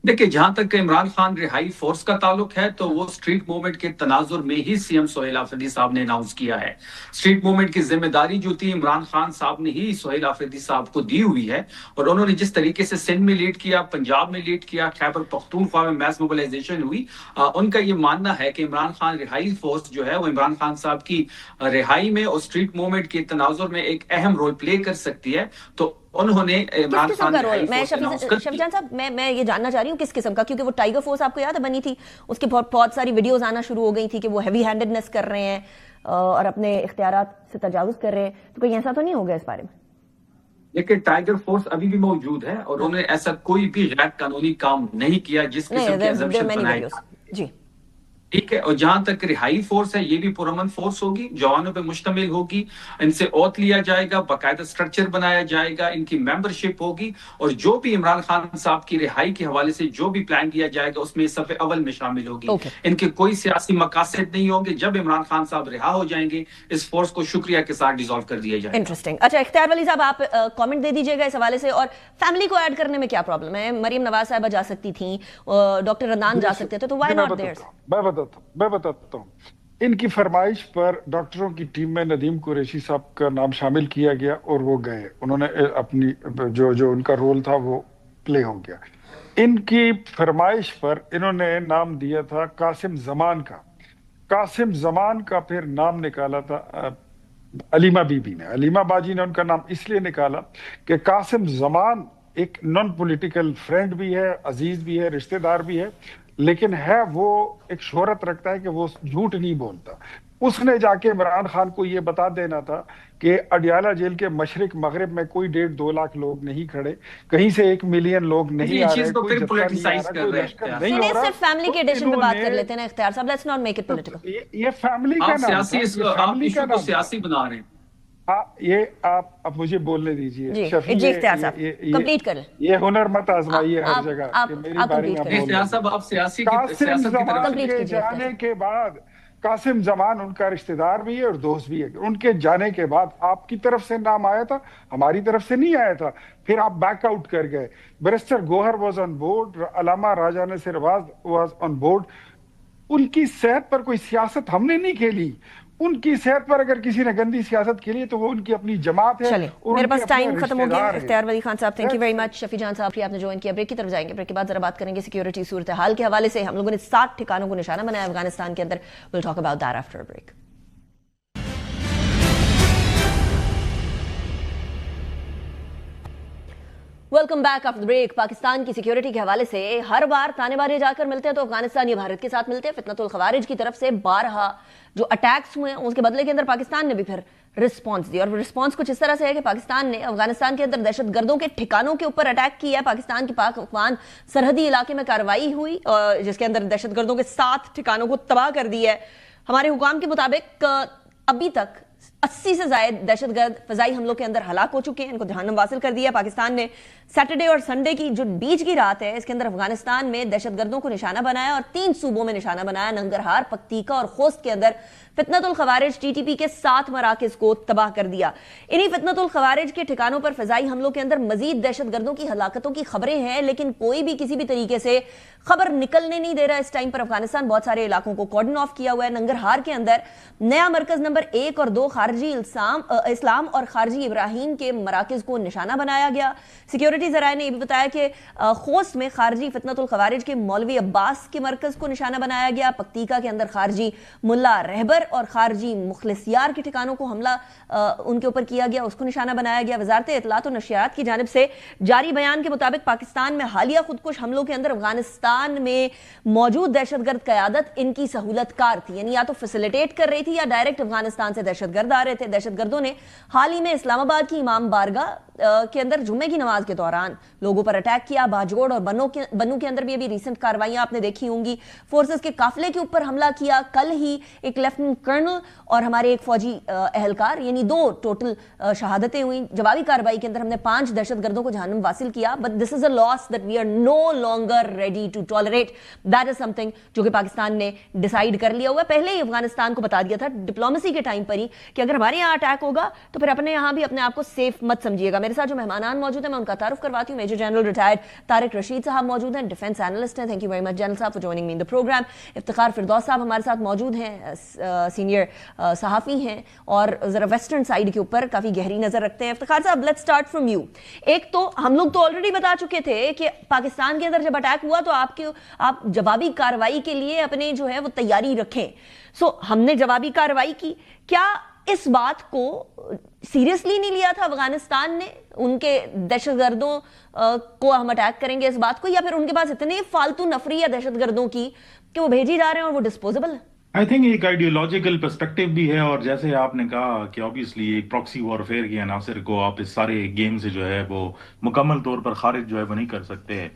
E: देखिए, जहां तक इमरान खान रिहाई फोर्स का ताल्लुक है तो वो स्ट्रीट मूवमेंट के तनाजुर में ही सीएम सोहेल आफरीदी साहब ने अनाउंस किया है। स्ट्रीट मूवमेंट की जिम्मेदारी जो थी इमरान खान साहब ने ही सोहेल आफरीदी साहब को दी हुई है और उन्होंने जिस तरीके से सिंध में लीड किया, पंजाब में लीड किया, खैबर पख्तूनख्वा में मैस मोबिलाइजेशन हुई, उनका ये मानना है कि इमरान खान रिहाई फोर्स जो है वो इमरान खान साहब की रिहाई में और स्ट्रीट मूवमेंट के तनाजुर में एक अहम रोल प्ले कर सकती है। तो उन्होंने इमरान खान का रोल, मैं शफीजान साहब मैं ये जानना चाह रही हूँ किस किस्म का, क्योंकि वो टाइगर फोर्स आपको याद है बनी थी, उसकी बहुत सारी वीडियोस आना शुरू हो गई थी कि वो हैवी हैंडेडनेस कर रहे हैं और अपने इख्तियारात से तजावुज कर रहे हैं, तो कहीं ऐसा तो नहीं हो गया इस बारे में? लेकिन टाइगर फोर्स अभी भी मौजूद है और उन्होंने ऐसा कोई भी गैर कानूनी काम नहीं किया जिस किस्म के assumption बनाए
A: जी।
E: ठीक है। और जहां तक रिहाई फोर्स है ये भी पुरअमन फोर्स होगी, जवानों पे मुश्तमिल होगी, इनसे ओथ लिया जाएगा, बाकायदा स्ट्रक्चर बनाया जाएगा, इनकी मेंबरशिप होगी और जो भी इमरान खान साहब की रिहाई के हवाले से जो भी प्लान किया जाएगा उसमें सफ़े अव्वल में शामिल होगी। इनके कोई सियासी मकासद नहीं होंगे। जब इमरान खान साहब रिहा हो जाएंगे इस फोर्स को शुक्रिया के साथ डिसॉल्व कर दिया जाएगा।
A: इंटरेस्टिंग। अच्छा, इख्तियार वली साहब आप कमेंट दे दीजिएगा इस हवाले से, और फैमिली को ऐड करने में क्या प्रॉब्लम है? मरियम नवाज साहबा जा सकती थी, डॉक्टर अदनान जा सकते थे, तो व्हाई नॉट देयर्स?
F: मैं बताता हूँ। इनकी फरमाइश पर डॉक्टरों की टीम में नदीम कुरैशी साहब का नाम शामिल किया गया और वो गए, उन्होंने अपनी जो उनका रोल था वो प्ले हो गया। इनकी फरमाइश पर इन्होंने नाम दिया था कासिम जमान का। कासिम जमान का फिर नाम निकाला था अलीमा बीबी ने, अलीमा बाजी ने उनका नाम इसलिए निकाला कि कासिम जमान एक नॉन पॉलिटिकल फ्रेंड भी है, अजीज भी है, रिश्तेदार भी है, लेकिन है वो एक शोहरत रखता है कि वो झूठ नहीं बोलता। उसने जाके इमरान खान को ये बता देना था कि अडियाला जेल के मशरिक मगरिब में कोई 1.5-2 लाख लोग नहीं खड़े, कहीं से 1 मिलियन लोग नहीं आ रहे, कोई जत्था नहीं आ रहा, कोई लश्कर नहीं हो रहा।
A: सिर्फ फैमिली के एडिशन पे बात कर लेते हैं ना इख्तियार साहब, let's not make it political.
F: ये फैमिली का नाम,
E: आप इशू को सियासी बना रहे हैं।
F: ये आप मुझे बोलने दीजिए शफी,
A: कंप्लीट कर लें।
F: ये हुनर मत आजमाइए हर जगह कि मेरी बारी में बोल। जाने के बाद कासिम जमान उनका रिश्तेदार भी है और दोस्त भी है। उनके जाने के बाद आपकी तरफ से नाम आया था, हमारी तरफ से नहीं आया था, फिर आप बैकआउट कर गए। Barrister Gohar was on board, Allama Raja Nasir was on board. उनकी सेहत पर कोई सियासत हमने नहीं खेली। उनकी सेहत पर अगर किसी ने गंदी सियासत के लिए तो वो उनकी अपनी जमात है।
A: मेरे पास टाइम खत्म हो गया। इख्तियार वली खान साहब, thank you very much. Shafi जान साहब, आपने ज्वाइन किया। ब्रेक की तरफ जाएंगे, ब्रेक के बाद जरा बात करेंगे सिक्योरिटी सूरत हाल के हवाले से। हम लोगों ने 7 ठिकानों को निशाना बनाया अफगानिस्तान के अंदर। Will talk about that after break. Welcome back after break. Pakistan की सिक्योरिटी के हवाले से हर बार ताने बारे जाकर मिलते हैं तो अफगानिस्तान या भारत के साथ मिलते हैं। फितनतुल खवारिज की तरफ से 12 जो अटैक्स हुए हैं उसके बदले के अंदर पाकिस्तान ने भी फिर रिस्पांस दिया, और रिस्पांस कुछ इस तरह से है कि पाकिस्तान ने अफगानिस्तान के अंदर दहशतगर्दों के ठिकानों के ऊपर अटैक किया है। पाकिस्तान की पाक अफगान सरहदी इलाके में कार्रवाई हुई जिसके अंदर दहशतगर्दों के 7 ठिकानों को तबाह कर दिया है। हमारे हुकाम के मुताबिक अभी तक 80 سے زائد دہشت گرد فضائی حملوں کے اندر ہلاک ہو چکے ہیں, ان کو جہنم واصل کر دیا. پاکستان نے سیٹرڈے اور سنڈے کی جو بیچ کی رات ہے اس کے اندر افغانستان میں دہشت گردوں کو نشانہ بنایا اور 3 صوبوں میں نشانہ بنایا, ننگرہار, پکتیکا اور خوست کے اندر فتنت الخوارج ٹی ٹی پی کے 7 مراکز کو تباہ کر دیا. انہی فتنت الخوارج کے ٹھکانوں پر فضائی حملوں کے اندر مزید دہشت گردوں کی ہلاکتوں کی خبریں ہیں, لیکن کوئی بھی کسی بھی طریقے سے خبر نکلنے نہیں دے رہا. اس ٹائم پر افغانستان بہت سارے علاقوں کو کارڈن آف کیا ہوا ہے. ننگرہار کے اندر نیا مرکز نمبر 1 اور 2 خارجی اسلام اور خارجی ابراہیم کے مراکز کو نشانہ بنایا گیا. سیکیورٹی ذرائع نے یہ بھی بتایا کہ خوست میں خارجی فتنت الخوارج کے مولوی عباس کے مرکز کو نشانہ بنایا گیا. پکتیکا کے اندر خارجی ملا رہبر اور خارجی مخلص یار کے ٹھکانوں کو حملہ ان کے اوپر کیا گیا, اس کو نشانہ بنایا گیا. وزارت اطلاعات و نشریات کی جانب سے جاری بیان کے مطابق پاکستان میں حالیہ خودکش حملوں کے اندر افغانستان میں موجود دہشت گرد قیادت ان کی سہولت کار تھی, یعنی یا تو فیسیلیٹیٹ کر رہی تھی یا ڈائریکٹ افغانستان سے دہشت گرد آ رہے تھے. دہشت گردوں نے حال ہی میں اسلام آباد کی امام بارگاہ کے اندر جمعے کی نماز کے دوران لوگوں پر اٹیک کیا. باجوڑ اور بنو کے اندر بھی ابھی ریسنٹ کاروائیاں آپ نے دیکھی ہوں گی. فورسز کے قافلے کے اوپر حملہ کیا. کل ہی ایک لیفٹننٹ کرنل اور ہمارے ایک فوجی اہلکار, یعنی 2 ٹوٹل شہادتیں ہوئیں. جوابی کارروائی کے اندر ہم نے 5 دہشت گردوں کو جہنم واصل کیا. But this is a loss that we are no longer ready to tolerate. That is سم تھنگ جو کہ پاکستان نے ڈیسائیڈ کر لیا ہوا ہے. پہلے ہی افغانستان کو بتا دیا تھا ڈپلومیسی کے ٹائم پر ہی کہ اگر ہمارے یہاں اٹیک ہوگا تو پھر اپنے یہاں بھی اپنے آپ کو سیف مت سمجھیے گا. میرے ساتھ جو مہمانان موجود ہیں میں ان کا تعارف کرواتی ہوں. Major general retired Tariq Rashid صاحب موجود ہیں, ڈیفینس اینالسٹ ہیں. Thank you very much general صاحب for joining me in the program. Iftikhar Firdous صاحب ہمارے ساتھ موجود ہیں, سینئر صحافی ہیں اور ذرا ویسٹرن سائیڈ کے اوپر کافی گہری نظر رکھتے ہیں. افتخار صاحب لیٹس اسٹارٹ فرام یو. ایک تو ہم لوگ تو آلریڈی بتا چکے تھے کہ پاکستان کے اندر جب اٹیک ہوا تو آپ جوابی کارروائی کے لیے اپنے جو ہے وہ تیاری رکھیں. سو ہم نے جوابی کارروائی کی. کیا اس بات کو سیریسلی نہیں لیا تھا افغانستان نے, ان کے دہشت گردوں کو ہم اٹیک کریں گے اس بات کو, یا پھر ان کے پاس اتنے فالتو نفری یا دہشت گردوں کی کہ وہ بھیجی جا رہے ہیں اور وہ ڈسپوزیبل ہیں؟
G: آئی تھنک ایک آئیڈیولوجیکل پرسپیکٹو بھی ہے, اور جیسے آپ نے کہا کہ آبویسلی ایک پراکسی وارفیئر کے عناصر کو آپ اس سارے گیم سے جو ہے وہ مکمل طور پر خارج جو ہے وہ نہیں کر سکتے.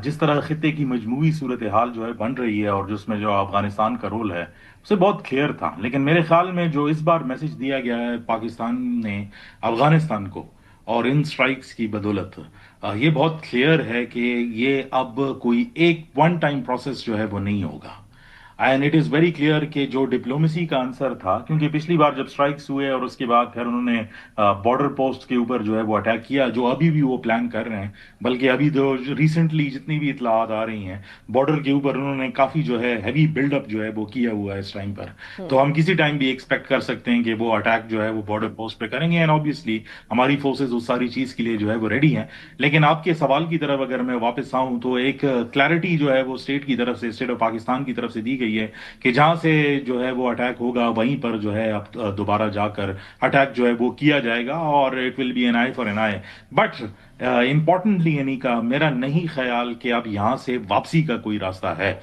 G: جس طرح خطے کی مجموعی صورتحال جو ہے بن رہی ہے اور جس میں جو افغانستان کا رول ہے اسے بہت کلیئر تھا. لیکن میرے خیال میں جو اس بار میسج دیا گیا ہے پاکستان نے افغانستان کو اور ان سٹرائکس کی بدولت, یہ بہت کلیئر ہے کہ یہ اب کوئی ایک ون ٹائم پروسیس جو ہے وہ نہیں ہوگا. And it is very clear کہ جو ڈپلومیسی کا آنسر تھا, کیونکہ پچھلی بار جب سٹرائکس ہوئے اور اس کے بعد پھر انہوں نے بارڈر پوسٹ کے اوپر جو ہے وہ اٹیک کیا, جو ابھی بھی وہ پلان کر رہے ہیں, بلکہ ابھی جو ریسنٹلی جتنی بھی اطلاعات آ رہی ہیں بارڈر کے اوپر انہوں نے کافی جو ہے ہیوی بلڈ اپ جو ہے وہ کیا ہوا ہے اس ٹائم پر. تو ہم کسی ٹائم بھی ایکسپیکٹ کر سکتے ہیں کہ وہ اٹیک جو ہے وہ بارڈر پوسٹ پہ کریں گے. اینڈ آبویسلی ہماری فورسز اس ساری چیز کے لیے جو ہے وہ ریڈی ہیں. لیکن آپ کے سوال کی طرف اگر میں واپس آؤں تو ایک کلیئرٹی جو ہے وہ اسٹیٹ کی طرف سے, اسٹیٹ آف پاکستان کی طرف سے دی گئی ہے کہ جہاں سے جو ہے وہ اٹیک ہوگا وہیں پر جو ہے اب دوبارہ جا کر اٹیک جو ہے وہ کیا جائے گا, اور it will be an eye for an eye. But importantly یعنی کا میرا نہیں خیال کہ اب یہاں سے واپسی کا کوئی راستہ ہے.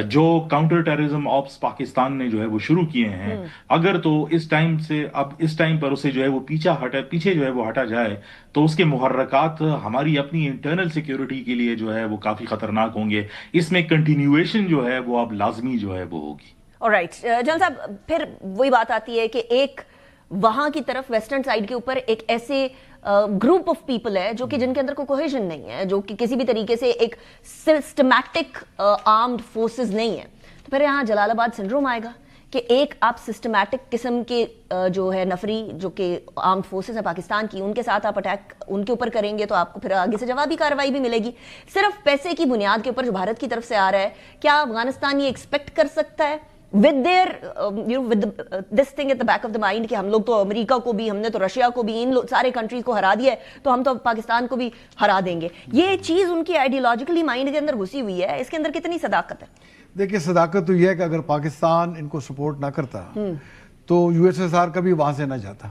G: جو کاؤنٹر ٹیررزم آپس پاکستان نے جو ہے وہ شروع کیے ہیں, اگر تو اس ٹائم سے اب اس ٹائم پر اسے جو ہے وہ پیچھے جو ہے وہ ہٹا جائے تو اس کے محرکات ہماری اپنی انٹرنل سیکیورٹی کے لیے جو ہے وہ کافی خطرناک ہوں گے. اس میں کنٹینیویشن جو ہے وہ اب لازمی جو ہے وہ ہوگی.
A: آلرائٹ جان صاحب, پھر وہی بات آتی ہے کہ ایک وہاں کی طرف ویسٹرن سائیڈ کے اوپر ایک ایسے گروپ آف پیپل ہے جو کہ جن کے اندر کوئی کوہیژن نہیں ہے, جو کہ کسی بھی طریقے سے ایک سسٹمیٹک آرمڈ فورسز نہیں ہے. تو پھر یہاں جلال آباد سنڈروم آئے گا کہ ایک آپ سسٹمیٹک قسم کے جو ہے نفری جو کہ آرمڈ فورسز ہیں پاکستان کی, ان کے ساتھ آپ اٹیک ان کے اوپر کریں گے تو آپ کو پھر آگے سے جوابی کارروائی بھی ملے گی صرف پیسے کی بنیاد کے اوپر جو بھارت کی طرف سے آ رہا ہے. کیا افغانستان یہ ایکسپیکٹ کر سکتا ہے with this thing at the back of the mind کہ ہم لوگ تو امریکہ کو بھی, ہم نے تو رشیا کو بھی, ان سارے کنٹریز کو ہرا دیا ہے تو ہم تو پاکستان کو بھی ہرا دیں گے. یہ چیز ان کی آئیڈیولوجیکلی مائنڈ کے اندر گھسی ہوئی ہے, اس کے اندر کتنی صداقت ہے؟
H: دیکھیں صداقت تو یہ ہے کہ اگر پاکستان ان کو سپورٹ نہ کرتا تو یو ایس ایس آر کبھی وہاں سے نہ جاتا,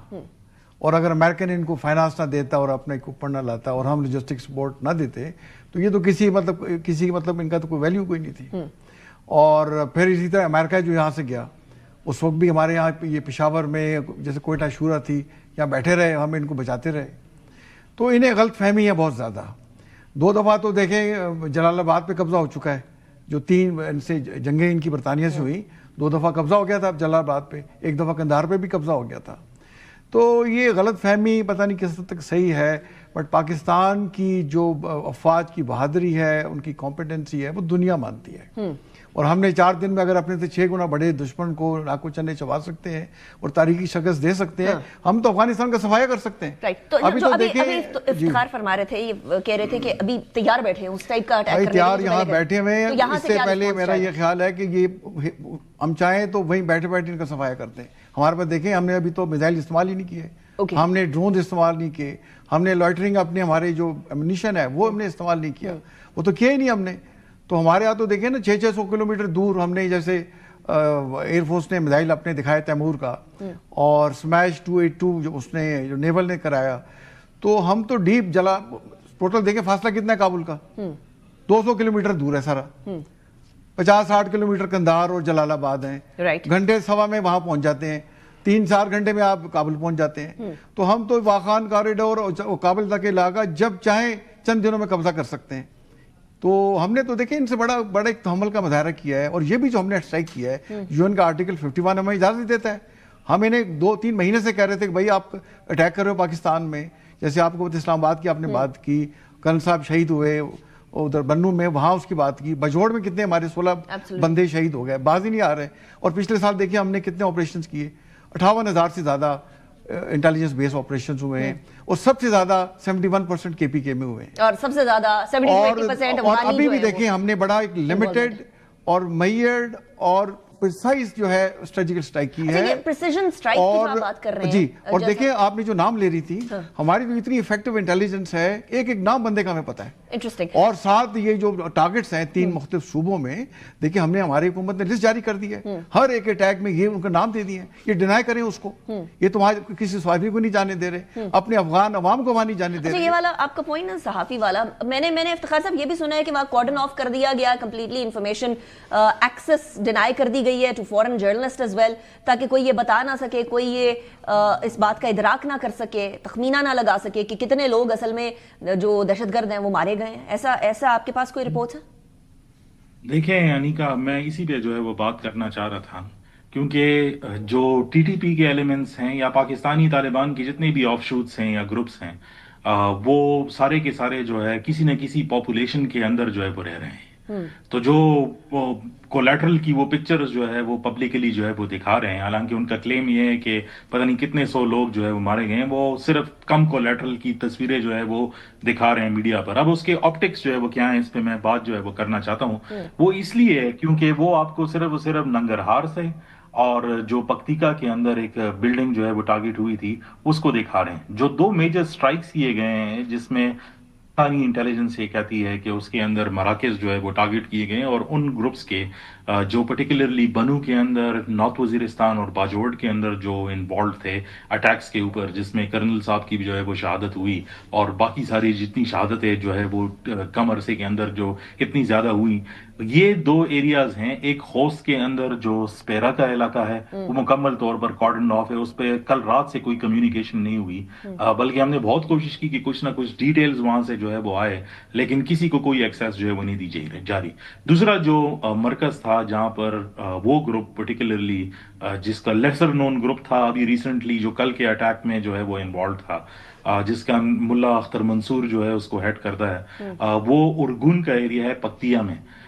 H: اور اگر امریکن ان کو فائنانس نہ دیتا اور اپنے اوپر نہ لاتا اور ہم لوجسٹک سپورٹ نہ دیتے تو یہ تو کسی مطلب ان کا تو کوئی ویلیو کوئی نہیں تھی. اور پھر اسی طرح امریکہ جو یہاں سے گیا اس وقت بھی ہمارے یہاں یہ پشاور میں جیسے کوئٹہ شورا تھی یہاں بیٹھے رہے, ہم ان کو بچاتے رہے. تو انہیں غلط فہمی ہے بہت زیادہ. 2 دفعہ تو دیکھیں جلال آباد پہ قبضہ ہو چکا ہے, جو 3 ان سے جنگیں ان کی برطانیہ سے ہوئی, 2 دفعہ قبضہ ہو گیا تھا جلال آباد پہ, 1 دفعہ قندھار پہ بھی قبضہ ہو گیا تھا. تو یہ غلط فہمی پتہ نہیں کس حد تک صحیح ہے، بٹ پاکستان کی جو افواج کی بہادری ہے، ان کی کمپیٹنسی ہے، وہ دنیا مانتی ہے. اور ہم نے 4 دن میں اگر اپنے سے 6 گنا بڑے دشمن کو ناکو چنے چبا سکتے ہیں اور تاریخی شکست دے سکتے ہیں، ہم تو افغانستان کا صفایا کر سکتے ہیں.
A: رائٹ. تو ابھی افتخار فرما رہے تھے، یہ کہہ رہے تھے کہ ابھی تیار بیٹھے ہیں اس ٹائپ کا اٹیک کرنے کے لیے.
H: تیار یہاں بیٹھے ہوئے ہیں. اس سے پہلے میرا یہ خیال ہے کہ یہ ہم چاہیں تو وہیں بیٹھے بیٹھے ان کا صفایا کرتے ہیں. ہمارے پاس دیکھیں، ہم نے ابھی تو میزائل استعمال ہی نہیں کیے، ہم نے ڈرون استعمال نہیں کیے، ہم نے لائٹرنگ اپنے ہمارے جو ایمونیشن ہے وہ ہم نے استعمال نہیں کیا، وہ تو کیا ہی نہیں ہم نے. تو ہمارے یہاں تو دیکھیں نا 600 کلومیٹر دور ہم نے، جیسے ایئر فورس نے میزائل اپنے دکھایا تیمور کا، اور سمیش 282 جو اس نے جو نیول نے کرایا. تو ہم تو ڈیپ جلا، ٹوٹل دیکھیں فاصلہ کتنا ہے کابل کا، 200 کلومیٹر دور ہے سارا. 50-60 کلومیٹر قندھار اور جلال آباد ہیں، گھنٹے سوا میں وہاں پہنچ جاتے ہیں، 3-4 گھنٹے میں آپ کابل پہنچ جاتے ہیں. تو ہم تو واخان کاریڈور اور کابل تک علاقہ جب چاہیں چند دنوں میں قبضہ کر سکتے ہیں. تو ہم نے تو دیکھیں ان سے بڑا ایک تحمل کا مظاہرہ کیا ہے. اور یہ بھی جو ہم نے اسٹرائک کیا ہے، UN کا آرٹیکل 51 ہمیں اجازت دیتا ہے. ہم انہیں 2-3 مہینے سے کہہ رہے تھے کہ بھائی آپ اٹیک کر رہے ہو پاکستان میں. جیسے آپ کو اسلام آباد کی آپ نے بات کی، کرن صاحب شہید ہوئے ادھر بنو میں، وہاں اس کی بات کی. بجوڑ میں کتنے ہمارے 16 بندے شہید ہو گئے، باز ہی نہیں آ رہے. اور پچھلے سال دیکھیے ہم نے کتنے آپریشنز کیے، 58,000 سے زیادہ انٹیلیجنس بیس آپریشنز ہوئے ہیں، اور سب سے زیادہ 71% KPK میں ہوئے ہیں،
A: اور سب سے زیادہ 70-80%
H: اور ابھی بھی دیکھیں ہم نے بڑا ایک لمیٹڈ اور میئرڈ اور پریسائز جو ہے اسٹریٹجیکل اسٹرائک کی ہے.
A: پریسیژن اسٹرائک کی جو آپ بات کر رہے ہیں،
H: جی. اور دیکھیں آپ نے جو نام لے رہی تھی، ہماری جو اتنی افیکٹو انٹیلیجنس ہے، ایک نام بندے کا ہمیں پتا ہے.
A: انٹرسٹنگ.
H: اور ساتھ یہ جو ٹارگٹس ہیں 3 مختلف صوبوں میں، دیکھیں ہم نے، ہماری حکومت نے لسٹ جاری کر دی ہے، ہر ایک اٹیک میں یہ ان کا نام دے دیے ہیں. یہ ڈینائی کریں اس کو، یہ تو وہاں کسی صحافی کو نہیں جانے دے رہے، اپنے افغان عوام کو وہاں نہیں جانے دے رہے.
A: یہ والا آپ کا پوائنٹ ہے صحافی والا. میں نے افتخار صاحب یہ بھی سنا ہے کہ وہاں کارڈن آف کر دیا گیا، کمپلیٹلی انفارمیشن ایکسس ڈینائی کر دی گئی ہے to foreign journalist as well, تاکہ کوئی یہ بتا نہ سکے، کوئی یہ اس بات کا ادراک نہ کر سکے، تخمینہ نہ لگا سکے کہ کتنے لوگ اصل میں جو دہشت گرد ہیں وہ مارے گئے ہیں. ایسا آپ کے پاس کوئی رپورٹ ہے؟
G: دیکھیں انیکا، میں اسی پہ جو ہے وہ بات کرنا چاہ رہا تھا، کیونکہ جو TTP کے ایلیمنٹس ہیں یا پاکستانی طالبان کی جتنے بھی آف شوٹس ہیں یا گروپس ہیں، وہ سارے کے سارے جو ہے کسی نہ کسی پاپولیشن کے اندر جو ہے وہ رہ رہے ہیں. تو جو کولیٹرل کی وہ پکچرز جو ہے وہ پبلکلی جو ہے وہ دکھا رہے ہیں، حالانکہ ان کا کلیم یہ ہے کہ پتہ نہیں کتنے 100 لوگ جو ہے وہ مارے گئے ہیں، وہ صرف کم کولیٹرل کی تصویریں جو ہے وہ دکھا رہے ہیں میڈیا پر. اب اس کے آپٹکس جو ہے وہ کیا ہیں، اس پہ میں بات جو ہے وہ کرنا چاہتا ہوں. وہ اس لیے ہے کیونکہ وہ آپ کو صرف ننگرہار سے اور جو پکتیکا کے اندر ایک بلڈنگ جو ہے وہ ٹارگٹ ہوئی تھی اس کو دکھا رہے ہیں. جو 2 میجر سٹرائکس کیے گئے ہیں، جس میں انٹیلیجنس یہ کہتی ہے کہ اس کے اندر مراکز جو ہے وہ ٹارگٹ کیے گئے، اور ان گروپس کے جو پرٹیکولرلی بنو کے اندر، نارتھ وزیرستان اور باجوڑ کے اندر جو انوالوڈ تھے اٹیکس کے اوپر، جس میں کرنل صاحب کی بھی جو ہے وہ شہادت ہوئی، اور باقی ساری جتنی شہادتیں جو ہے وہ کم عرصے کے اندر جو اتنی زیادہ ہوئی. یہ 2 ایریاز ہیں. ایک خوست کے اندر جو سپیرا کا علاقہ ہے وہ مکمل طور پر کارڈن آف ہے، اس پہ کل رات سے کوئی کمیونیکیشن نہیں ہوئی، بلکہ ہم نے بہت کوشش کی کہ کچھ نہ کچھ ڈیٹیلز وہاں سے جو ہے وہ آئے، لیکن کسی کو کوئی ایکسیس جو ہے وہ نہیں دی جاری. دوسرا جو مرکز تھا جہاں پر وہ گروپ پرٹیکولرلی جس کا لیسر نون گروپ تھا، ابھی ریسنٹلی جو کل کے اٹیک میں جو ہے وہ انوالوڈ تھا، جس کا ملا اختر منصور جو ہے اس کو ہیڈ کرتا ہے، وہ ارگون کا ایریا ہے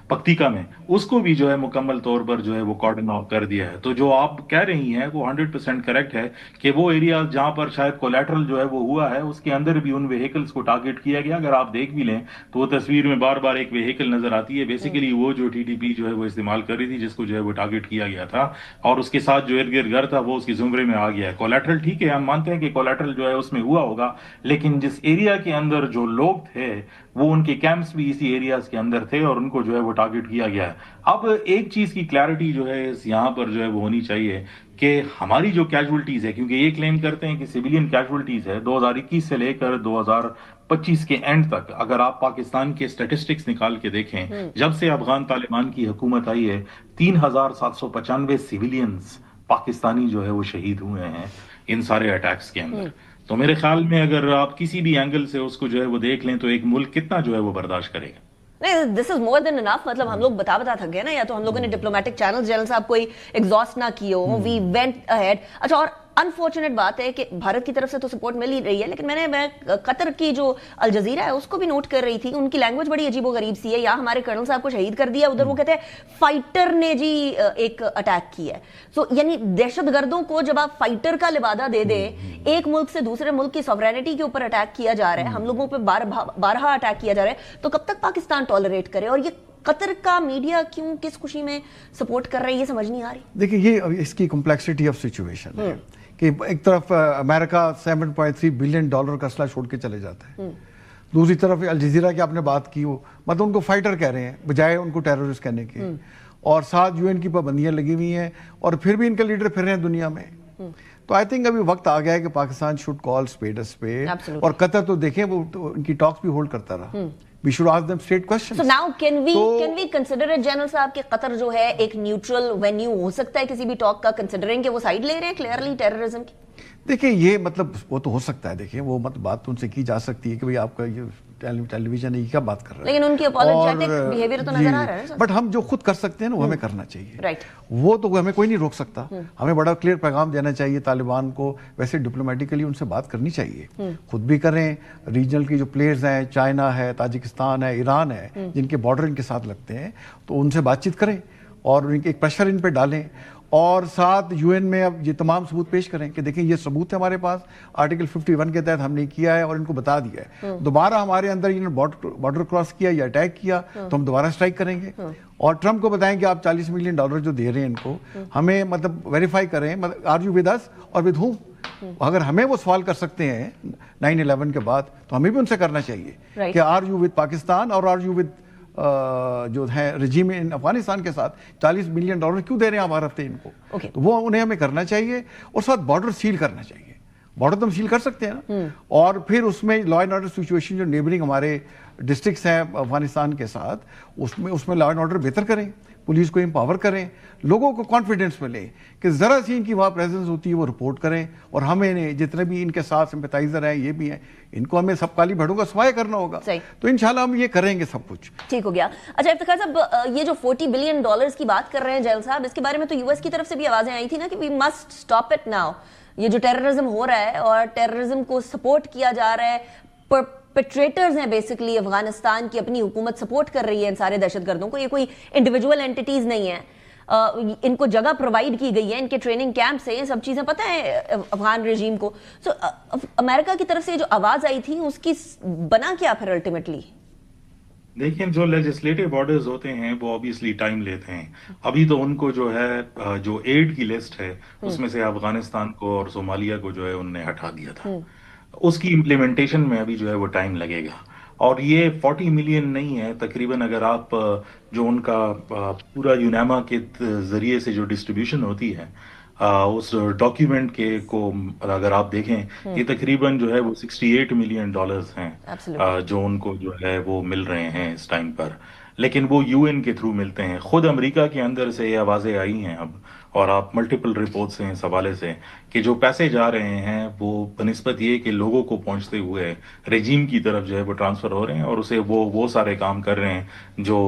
G: پکتیکا میں، اس کو بھی جو ہے مکمل طور پر جو ہے وہ کارڈن آف کر دیا ہے. تو جو آپ کہہ رہی ہیں وہ 100% کریکٹ ہے کہ وہ ایریا جہاں پر شاید کولیٹرل جو ہے وہ ہوا ہے، اس کے اندر بھی ان وہیکلز کو ٹارگٹ کیا گیا. اگر آپ دیکھ بھی لیں تو وہ تصویر میں بار بار ایک وہیکل نظر آتی ہے، بیسیکلی وہ جو TTP جو ہے وہ استعمال کر رہی تھی، جس کو جو ہے وہ ٹارگٹ کیا گیا تھا، اور اس کے ساتھ جو ارد گرد گھر تھا وہ اس کے زمرے میں آ گیا ہے. کولیٹرل ٹھیک ہے، ہم مانتے ہیں کہ کولیٹرل جو ہے اس میں ہوا ہوگا، لیکن جس ایریا کے اندر جو لوگ تھے وہ ان کے کیمپس بھی اسی ایریاز کے اندر تھے، اور ان کو جو ہے وہ ٹارگٹ کیا گیا ہے. اب ایک چیز کی کلیئرٹی جو ہے یہاں پر جو ہے وہ ہونی چاہیے کہ ہماری جو کیجولٹیز ہے، کیونکہ یہ کلیم کرتے ہیں کہ سویلین کیجولٹیز ہے 2021 سے لے کر 2025 کے اینڈ تک، اگر آپ پاکستان کے سٹیٹسٹکس نکال کے دیکھیں، جب سے افغان طالبان کی حکومت آئی ہے 3795 سویلینز پاکستانی جو ہے وہ شہید ہوئے ہیں ان سارے اٹیکس کے اندر. تو میرے خیال میں اگر آپ کسی بھی اینگل سے اس کو جو ہے وہ دیکھ لیں تو ایک ملک کتنا جو ہے وہ برداشت کرے گا.
A: نہیں، دس از مور دین انف. مطلب ہم لوگ بتا تھک گئے نا، یا تو ہم لوگوں نے ڈپلومیٹک چینل جنرل صاحب کوئی ایگزاسٹ نہ کیے ہو، وی وینٹ اہیڈ. اچھا، اور अनफॉर्चुनेट बात है कि भारत की तरफ से तो सपोर्ट मिल ही रही है, लेकिन मैं कतर की जो अल जजीरा है उसको भी नोट कर रही थी, उनकी लैंग्वेज बड़ी अजीबोगरीब सी है। यहाँ हमारे कर्नल साहब को शहीद कर दिया, उधर वो कहते हैं फाइटर ने जी एक अटैक किया है। सो यानी दहशतगर्दों को जब आप फाइटर का लिबादा दे दे, एक मुल्क से दूसरे मुल्क की सॉवरेनिटी के ऊपर अटैक किया जा रहा है, हम लोगों पर बारहा अटैक किया जा रहा है, तो कब तक पाकिस्तान टॉलरेट करे? और ये कतर का मीडिया क्यों किस खुशी में सपोर्ट कर रही है, ये समझ नहीं आ रही।
H: देखिए, ये इसकी कॉम्प्लेक्सिटी ऑफ सिचुएशन है कि एक तरफ अमेरिका $7.3 बिलियन का असला छोड़ के चले जाता है, दूसरी तरफ अल जजीरा की आपने बात की, वो मतलब उनको फाइटर कह रहे हैं बजाय उनको टेररिस्ट कहने के, और साथ यूएन की पाबंदियां लगी हुई हैं, और फिर भी इनके लीडर फिर रहे हैं दुनिया में। तो आई थिंक अभी वक्त आ गया है कि Pakistan should call spade a spade, और कतर तो देखें वो तो उनकी टॉक्स भी होल्ड करता रहा। We should ask them straight questions.
A: So now can we consider it, general साहब, कि कतर जो है एक न्यूट्रल वेन्यू हो सकता है किसी भी टॉक का, कंसिडरिंग कि वो साइड ले रहे हैं क्लियरली टेररिज्म की?
H: देखिए, ये मतलब वो तो हो सकता है, देखिए वो मतलब बात तो उनसे की जा सकती है कि भाई आपका ये टेलीविजन है, ये क्या बात कर रहे हैं,
A: लेकिन उनकी अपॉलोजेटिक बिहेवियर तो नजर आ रहा है ना।
H: बट हम जो खुद कर सकते हैं ना वो हमें करना चाहिए,
A: राइट।
H: वो तो हमें कोई नहीं रोक सकता, हमें बड़ा क्लियर पैगाम देना चाहिए तालिबान को, वैसे डिप्लोमेटिकली उनसे बात करनी चाहिए, खुद भी करें, रीजनल की जो प्लेयर्स हैं, चाइना है, ताजिकिस्तान है, ईरान है, जिनके बॉर्डर इनके साथ लगते हैं, तो उनसे बातचीत करें और एक प्रेशर इन पे डालें, और साथ यूएन में अब ये तमाम सबूत पेश करें कि देखें ये सबूत है हमारे पास, आर्टिकल 51 के तहत हमने किया है और इनको बता दिया है, दोबारा हमारे अंदर इन्होंने बॉर्डर क्रॉस किया या अटैक किया तो हम दोबारा स्ट्राइक करेंगे, और ट्रम्प को बताएं कि आप $40 मिलियन जो दे रहे हैं इनको, हमें मतलब वेरीफाई करें, मतलब आर यू विद अस और विद हूम। अगर हमें वो सवाल कर सकते हैं 9/11 के बाद, तो हमें भी उनसे करना चाहिए कि आर यू विद पाकिस्तान और आर यू विद जो है रजीम इन अफगानिस्तान के साथ $40 मिलियन क्यों दे रहे हैं हमारे हफ्ते इनको, तो वो उन्हें हमें करना चाहिए, और साथ बॉर्डर सील करना चाहिए। बॉर्डर तो हम सील कर सकते हैं ना, और फिर उसमें लॉ एंड ऑर्डर सिचुएशन जो नेबरिंग हमारे डिस्ट्रिक्ट्स हैं अफगानिस्तान के साथ, उसमें लॉ एंड ऑर्डर बेहतर करें, पुलिस को एम्पावर करें, लोगों को कॉन्फिडेंस मिले कि ज़रा सी इनकी वहाँ प्रेजेंस होती है वो रिपोर्ट करें, और हमें जितने भी इनके साथ सिंपैथाइजर हैं, ये भी हैं, इनको हमें सब काली भेड़ों का सफाया करना होगा, तो इंशाल्लाह हम ये करेंगे सब कुछ।
A: ठीक हो गया। अच्छा इफ्तिखार साहब, ये जो $40 बिलियन की बात कर रहे हैं जनरल साहब, इसके बारे में तो यूएस की तरफ से भी आवाजें आई थी ना कि we must stop it now, ये जो टेररिज्म हो रहा है और टेररिज्म को सपोर्ट किया जा रहा है, परपेट्रेटर्स हैं बेसिकली, अफगानिस्तान की अपनी हुकूमत सपोर्ट कर रही है इन सारे दहशतगर्दों को, ये कोई इंडिविजुअल एंटिटीज नहीं है, इनको जगह प्रोवाइड की गई है, इनके ट्रेनिंग कैंप से ये सब चीजें पता है अफगान रेजीम को। सो अमेरिका की तरफ से जो आवाज आई थी उसकी बना क्या फिर अल्टीमेटली?
G: देखिए, जो लेजिस्लेटिव ऑर्डर्स होते हैं वो ऑब्वियसली टाइम लेते हैं। अभी तो उनको जो है जो एड की लिस्ट है उसमें से अफगानिस्तान को और सोमालिया को जो है उनने हटा दिया था, उसकी इम्प्लीमेंटेशन में अभी जो है वो टाइम लगेगा, और ये 40 मिलियन नहीं है तकरीबन, अगर आप जो उनका पूरा यूनामा के जरिए से जो डिस्ट्रीब्यूशन होती है उस डॉक्यूमेंट के को अगर आप देखें, ये तकरीबन जो है वो $68 मिलियन हैं जो उनको जो है वो मिल रहे हैं इस टाइम पर, लेकिन वो यूएन के थ्रू मिलते हैं। खुद अमेरिका के अंदर से ये आवाज़ें आई हैं अब, और आप मल्टीपल रिपोर्ट्स हैं इस हवाले से कि जो पैसे जा रहे हैं वो बनिस्बत ये कि लोगों को पहुंचते हुए रेजीम की तरफ जो है वो ट्रांसफ़र हो रहे हैं, और उसे वो सारे काम कर रहे हैं जो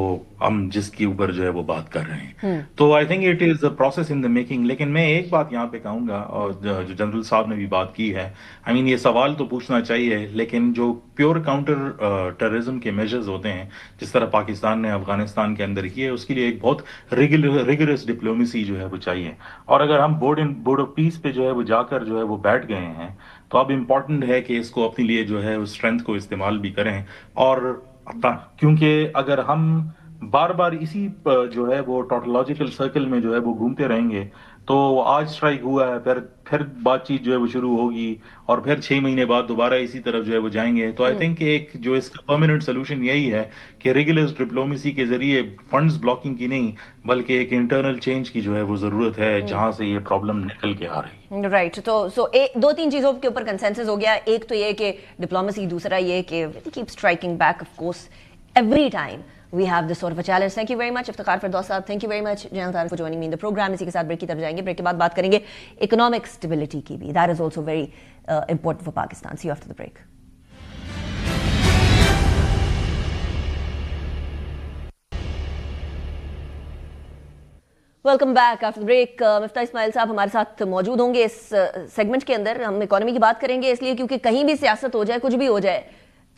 G: हम जिसके ऊपर जो है वो बात कर रहे हैं। तो I think it is a process in the making. लेकिन मैं एक बात यहाँ पे कहूँगा, और जो जनरल साहब ने भी बात की है, आई मीन ये सवाल तो पूछना चाहिए, लेकिन जो प्योर काउंटर टेररिज्म के मेजर्स होते हैं जिस तरह पाकिस्तान ने अफगानिस्तान के अंदर किए, उसके लिए एक बहुत रिगरस डिप्लोमेसी जो है वो चाहिए। और अगर हम बोर्ड ऑफ पीस पे जो है वो जाकर जो है वो बैठ गए हैं, तो अब इम्पोर्टेंट है कि इसको अपने लिए जो है उस स्ट्रेंथ को इस्तेमाल भी करें, और क्योंकि अगर हम बार बार इसी जो है वो टोटोलॉजिकल सर्कल में जो है वो घूमते रहेंगे, तो आज स्ट्राइक हुआ है, फिर बातचीत जो है वो शुरू होगी, और फिर 6 महीने बाद दोबारा इसी तरफ जो है वो जाएंगे। तो आई थिंक एक जो इसका परमानेंट सोल्यूशन यही है कि रेगुलर डिप्लोमेसी के जरिए फंड्स ब्लॉकिंग की नहीं, बल्कि एक इंटरनल चेंज की जो है वो जरूरत है, जहां से ये प्रॉब्लम निकल के आ रही है।
A: राइट। तो 2-3 चीजों के ऊपर कंसेंसस हो गया, एक तो ये कि डिप्लोमेसी, दूसरा ये कि keep striking back of course every time we have this sort of a challenge. Thank you very much Iftikhar Firdaus साहब, thank you very much Janal Tariq for joining me in the program. इसी के साथ break की तरफ जाएंगे, break के बाद बात करेंगे इकोनॉमिक स्टेबिलिटी की भी, that is also very important for Pakistan. See you after the break. Welcome back after break. Miftah Ismail sahab हमारे साथ मौजूद होंगे इस सेगमेंट के अंदर। हम इकोनॉमी की बात करेंगे इसलिए क्योंकि कहीं भी सियासत हो जाए, कुछ भी हो जाए,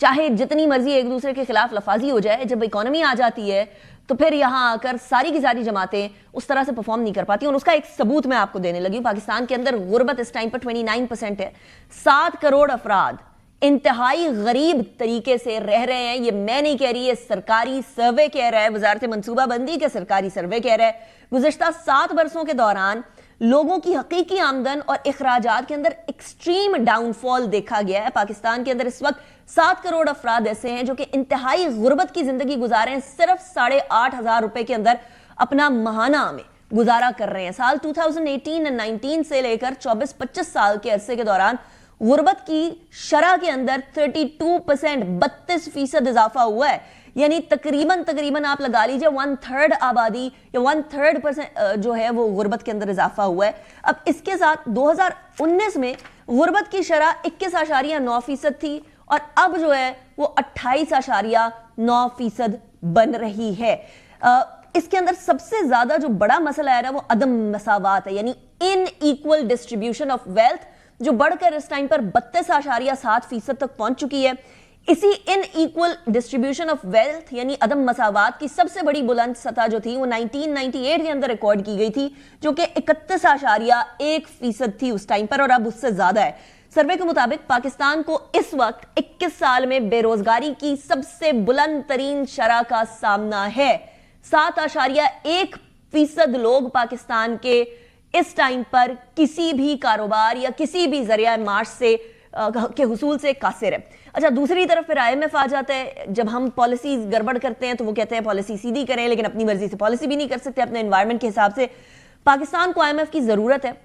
A: चाहे जितनी मर्जी एक दूसरे के खिलाफ लफाजी हो जाए, जब इकोनॉमी आ जाती है तो फिर यहाँ आकर सारी की सारी जमातें उस तरह से परफॉर्म नहीं कर पाती। और उसका एक सबूत मैं आपको देने लगी हूँ। पाकिस्तान के अंदर गुर्बत इस टाइम पर 29% है। 7 करोड़ अफराद इंतहाई गरीब तरीके से रह रहे हैं। ये मैं नहीं कह रही, ये सरकारी सर्वे कह रहा है, वजारत मनसूबाबंदी के सरकारी सर्वे कह रहा है। गुज़िश्ता 7 बरसों के दौरान लोगों की हकीकी आमदन और इखराजात के अंदर एक्सट्रीम डाउनफॉल देखा गया है। पाकिस्तान के अंदर इस वक्त 7 करोड़ अफराद ऐसे हैं जो कि इंतहाई गुर्बत की जिंदगी गुजार रहे हैं, सिर्फ 8,500 रुपए के अंदर अपना महाना में गुजारा कर रहे हैं। साल 2018-19 से लेकर 24-25 साल के अरसे के दौरान गुर्बत की शरह के अंदर 32%, 32% इजाफा हुआ है। यानी तकरीबन आप लगा लीजिए 1/3 आबादी या 1/3% जो है वो गुर्बत के अंदर इजाफा हुआ है। अब इसके साथ 2019 में गुर्बत की शरह 21.9% थी और अब जो है वो 28.9% बन रही है। इसके अंदर सबसे ज्यादा जो बड़ा मसला है ना वो अदम मसावात है, यानी in equal distribution of wealth, जो बढ़कर इस टाइम पर 32.7% तक पहुंच चुकी है। इसी in equal distribution of wealth यानी अदम मसावात की सबसे बड़ी बुलंद सतह जो थी वो 1998 के अंदर रिकॉर्ड की गई थी, जो कि 31.1% थी उस टाइम पर, और अब उससे ज्यादा है। सर्वे के मुताबिक पाकिस्तान को इस वक्त 21 साल में बेरोजगारी की सबसे बुलंद तरीन शरह का सामना है। 7.1% लोग पाकिस्तान के इस टाइम पर किसी भी कारोबार या किसी भी जरिया मार्च से के हुसूल से कासिर है। अच्छा, दूसरी तरफ फिर IMF आ जाता है। जब हम पॉलिसी गड़बड़ करते हैं तो वो कहते हैं पॉलिसी सीधी करें, लेकिन अपनी मर्जी से पॉलिसी भी नहीं कर सकते अपने एनवायरनमेंट के हिसाब से। पाकिस्तान को IMF की जरूरत है,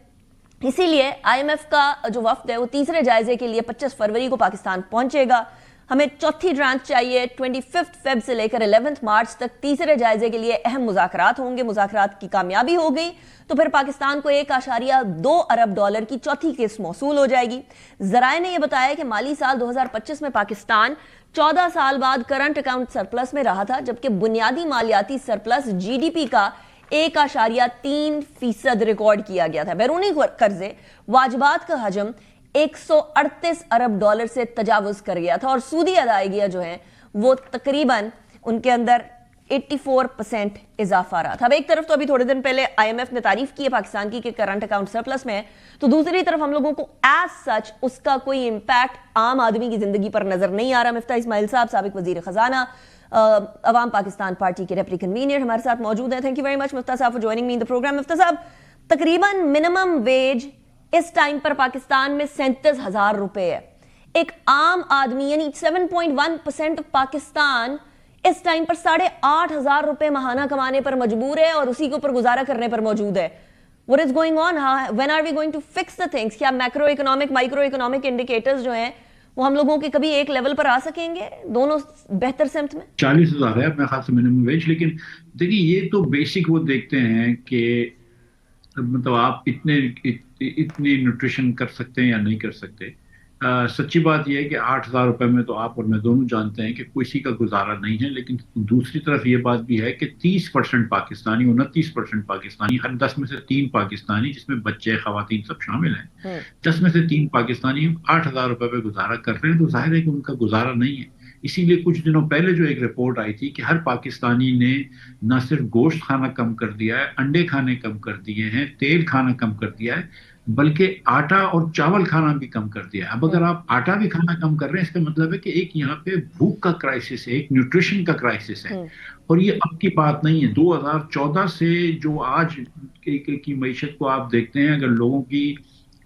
A: इसीलिए IMF का जो वफ्द है वो तीसरे जायजे के लिए 25 फरवरी को पाकिस्तान पहुंचेगा। हमें चौथी ट्रांच चाहिए। 25 फेब से लेकर 11 मार्च तक तीसरे जायजे के लिए अहम मुज़ाकरात होंगे। मुज़ाकरात की कामयाबी हो गई तो फिर पाकिस्तान को $1.2 अरब की चौथी किस्त मौसूल हो जाएगी। जराए ने यह बताया कि माली साल 2025 में पाकिस्तान 14 साल बाद करंट अकाउंट सरप्लस में रहा था, जबकि बुनियादी मालियाती सरप्लस GDP का 1.3% रिकॉर्ड किया गया था। बैरूनी कर्जे वाजबात का हजम $138 अरब से तजावुज कर गया था और सूदी अदायगियां जो हैं वो तकरीबन उनके अंदर 84% इजाफा रहा था। अब एक तरफ तो अभी थोड़े दिन पहले IMF ने तारीफ की है पाकिस्तान की कि करंट अकाउंट सरप्लस में है, तो दूसरी तरफ हम लोगों को एज सच उसका कोई इंपैक्ट आम आदमी की जिंदगी पर नजर नहीं आ रहा। मिफ्ता इस्माइल साहब, साबिक वजीर खजाना, अवाम पाकिस्तान पार्टी के डेप्टी कन्वीनर, हमारे साथ मौजूद हैं। Thank you very much Miftah साहब for joining me in the program. Miftah साहब, तकरीबन मिनिमम वेज इस टाइम पर पाकिस्तान में 37,000 रुपए है। एक आम आदमी यानी 7.1% पाकिस्तान इस टाइम पर 8,500 रुपए महाना कमाने पर मजबूर है और उसी के ऊपर गुजारा करने पर मौजूद है। What is going on? When are we going to fix the things? क्या macro economic micro economic indicators जो हैं वो हम लोगों के कभी एक लेवल पर आ सकेंगे, दोनों बेहतर सिमत में?
I: 40,000 है अपने खास मिनिमम वेज, लेकिन देखिए ये तो बेसिक वो देखते हैं कि मतलब आप इतनी न्यूट्रिशन कर सकते हैं या नहीं कर सकते। सच्ची बात यह है कि 8,000 रुपए में तो आप और मैं दोनों जानते हैं कि किसी का गुजारा नहीं है। लेकिन दूसरी तरफ ये बात भी है कि 30% पाकिस्तानी, 29% पाकिस्तानी, हर 10 में से 3 पाकिस्तानी, जिसमें बच्चे खवातीन सब शामिल हैं, 10 में से 3 पाकिस्तानी 8,000 रुपए पे गुजारा कर रहे हैं। तो जाहिर है कि उनका गुजारा नहीं है। इसीलिए कुछ दिनों पहले जो एक रिपोर्ट आई थी कि हर पाकिस्तानी ने न सिर्फ गोश्त खाना कम कर दिया है, अंडे खाने कम कर दिए हैं, तेल खाना कम कर दिया है, बल्कि आटा और चावल खाना भी कम कर दिया है। अब अगर आप आटा भी खाना कम कर रहे हैं, इसका मतलब है कि एक यहाँ पे भूख का क्राइसिस है, एक न्यूट्रिशन का क्राइसिस है। और ये अब की बात नहीं है। 2014 से जो आज की मईशत को आप देखते हैं, अगर लोगों की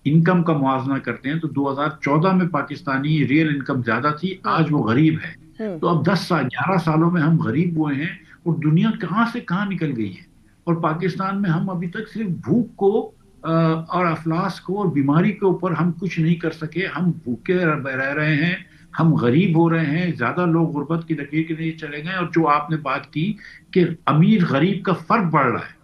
I: इनकम का मुआवजा करते हैं तो 2014 में पाकिस्तानी रियल इनकम ज्यादा थी, आज वो गरीब है। तो अब 11 सालों में हम गरीब हुए हैं और दुनिया कहाँ से कहाँ निकल गई है। और पाकिस्तान में हम अभी तक सिर्फ भूख को और अफलास को और बीमारी के ऊपर हम कुछ नहीं कर सके। हम भूखे रह रहे हैं, हम गरीब हो रहे हैं, ज्यादा लोग गुर्बत की लकीर के लिए चले गए। और जो आपने बात की कि अमीर गरीब का फर्क बढ़ रहा है,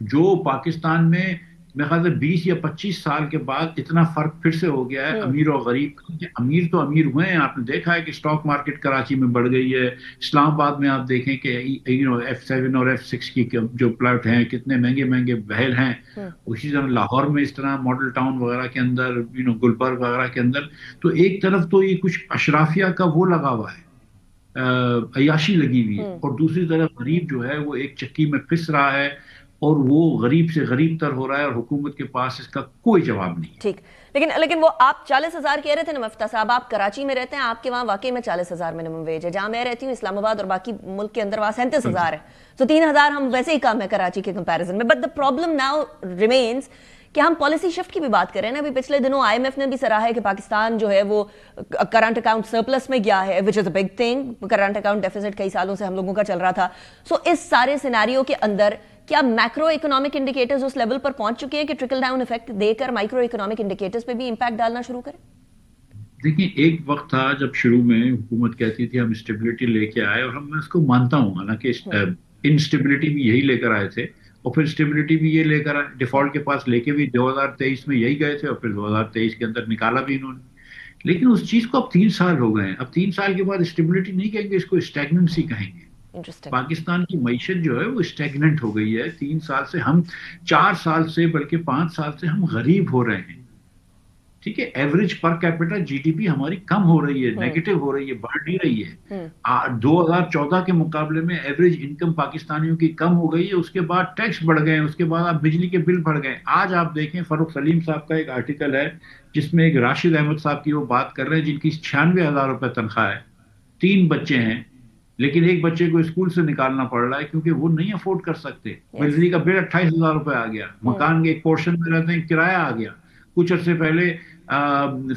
I: जो पाकिस्तान में میرے خیال سے 20 یا 25 سال کے بعد اتنا فرق پھر سے ہو گیا ہے امیر اور غریب کا. امیر تو امیر ہوئے ہیں, آپ نے دیکھا ہے کہ اسٹاک مارکیٹ کراچی میں بڑھ گئی ہے, اسلام آباد میں آپ دیکھیں کہ F7 اور F6 کی جو پلاٹ ہیں کتنے مہنگے مہنگے محل ہیں. اسی طرح لاہور میں اس طرح ماڈل ٹاؤن وغیرہ کے اندر, گلبرگ وغیرہ کے اندر, تو ایک طرف تو یہ کچھ اشرافیہ کا وہ لگا ہوا ہے, عیاشی لگی ہوئی ہے, اور دوسری طرف غریب جو ہے وہ ایک چکی میں پھنس رہا ہے اور وہ غریب سے غریب تر ہو رہا ہے, اور حکومت کے پاس اس کا کوئی جواب نہیں.
A: ٹھیک, لیکن وہ آپ 40,000 کہہ رہے تھے نا مفتاح صاحب, آپ کراچی میں رہتے ہیں, آپ کے وہاں واقعی میں 40,000 منیمم ویج ہے. جہاں میں رہتی ہوں اسلام آباد اور باقی ملک کے اندر وہاں 37,000 ہے, تو 3,000 ہم ویسے ہی کم ہے کراچی کے کمپیریزن میں. But the problem now remains کہ ہم پالیسی شفٹ کی بھی بات کریں نا. ابھی پچھلے دنوں IMF نے بھی سراہا ہے کہ پاکستان جو ہے وہ کرنٹ اکاؤنٹ سرپلس میں گیا ہے, which is a big thing. Current account deficit کئی سالوں سے ہم لوگوں کا چل رہا تھا. سو اس سارے سیناریو کے اندر کیا میکرو اکنامک انڈیکیٹرز اس لیول پر پہنچ چکے ہیں کہ ٹرکل ڈاؤن افیکٹ دے کر مائکرو اکنامک انڈیکیٹرز پہ بھی امپیکٹ ڈالنا شروع کریں؟
I: دیکھیں, ایک وقت تھا جب شروع میں حکومت کہتی تھی ہم اسٹیبلٹی لے کے آئے, اور میں اس کو مانتا ہوں, حالانکہ انسٹیبلٹی بھی یہی لے کر آئے تھے, اور پھر اسٹیبلٹی بھی یہ لے کر آئے, ڈیفالٹ کے پاس لے کے بھی 2023 میں یہی گئے تھے, اور پھر 2023 کے اندر نکالا بھی انہوں نے. لیکن اس چیز کو اب 3 سال ہو گئے ہیں. اب 3 سال کے بعد اسٹیبلٹی نہیں کہیں گے, اس کو اسٹیگننسی کہیں گے. پاکستان کی معیشت جو ہے وہ اسٹیگننٹ ہو گئی ہے 3 سال سے. ہم 4 سال سے بلکہ 5 سال سے ہم غریب ہو رہے ہیں. ٹھیک ہے, ایوریج پر کیپٹا GDP ہماری کم ہو رہی ہے, نیگیٹو ہو رہی ہے, بڑھ نہیں رہی ہے. 2014 کے مقابلے میں ایوریج انکم پاکستانیوں کی کم ہو گئی ہے. اس کے بعد ٹیکس بڑھ گئے ہیں, اس کے بعد آپ بجلی کے بل بڑھ گئے. آج آپ دیکھیں فاروق سلیم صاحب کا ایک آرٹیکل ہے جس میں ایک راشد احمد صاحب کی وہ بات کر رہے ہیں جن کی 96,000 روپے تنخواہ ہے, 3 بچے ہیں, لیکن ایک بچے کو اسکول سے نکالنا پڑ رہا ہے کیونکہ وہ نہیں افورڈ کر سکتے. بجلی کا بل 28,000 روپے آ گیا, مکان کے ایک پورشن میں رہتے ہیں کرایہ آ گیا. کچھ عرصے پہلے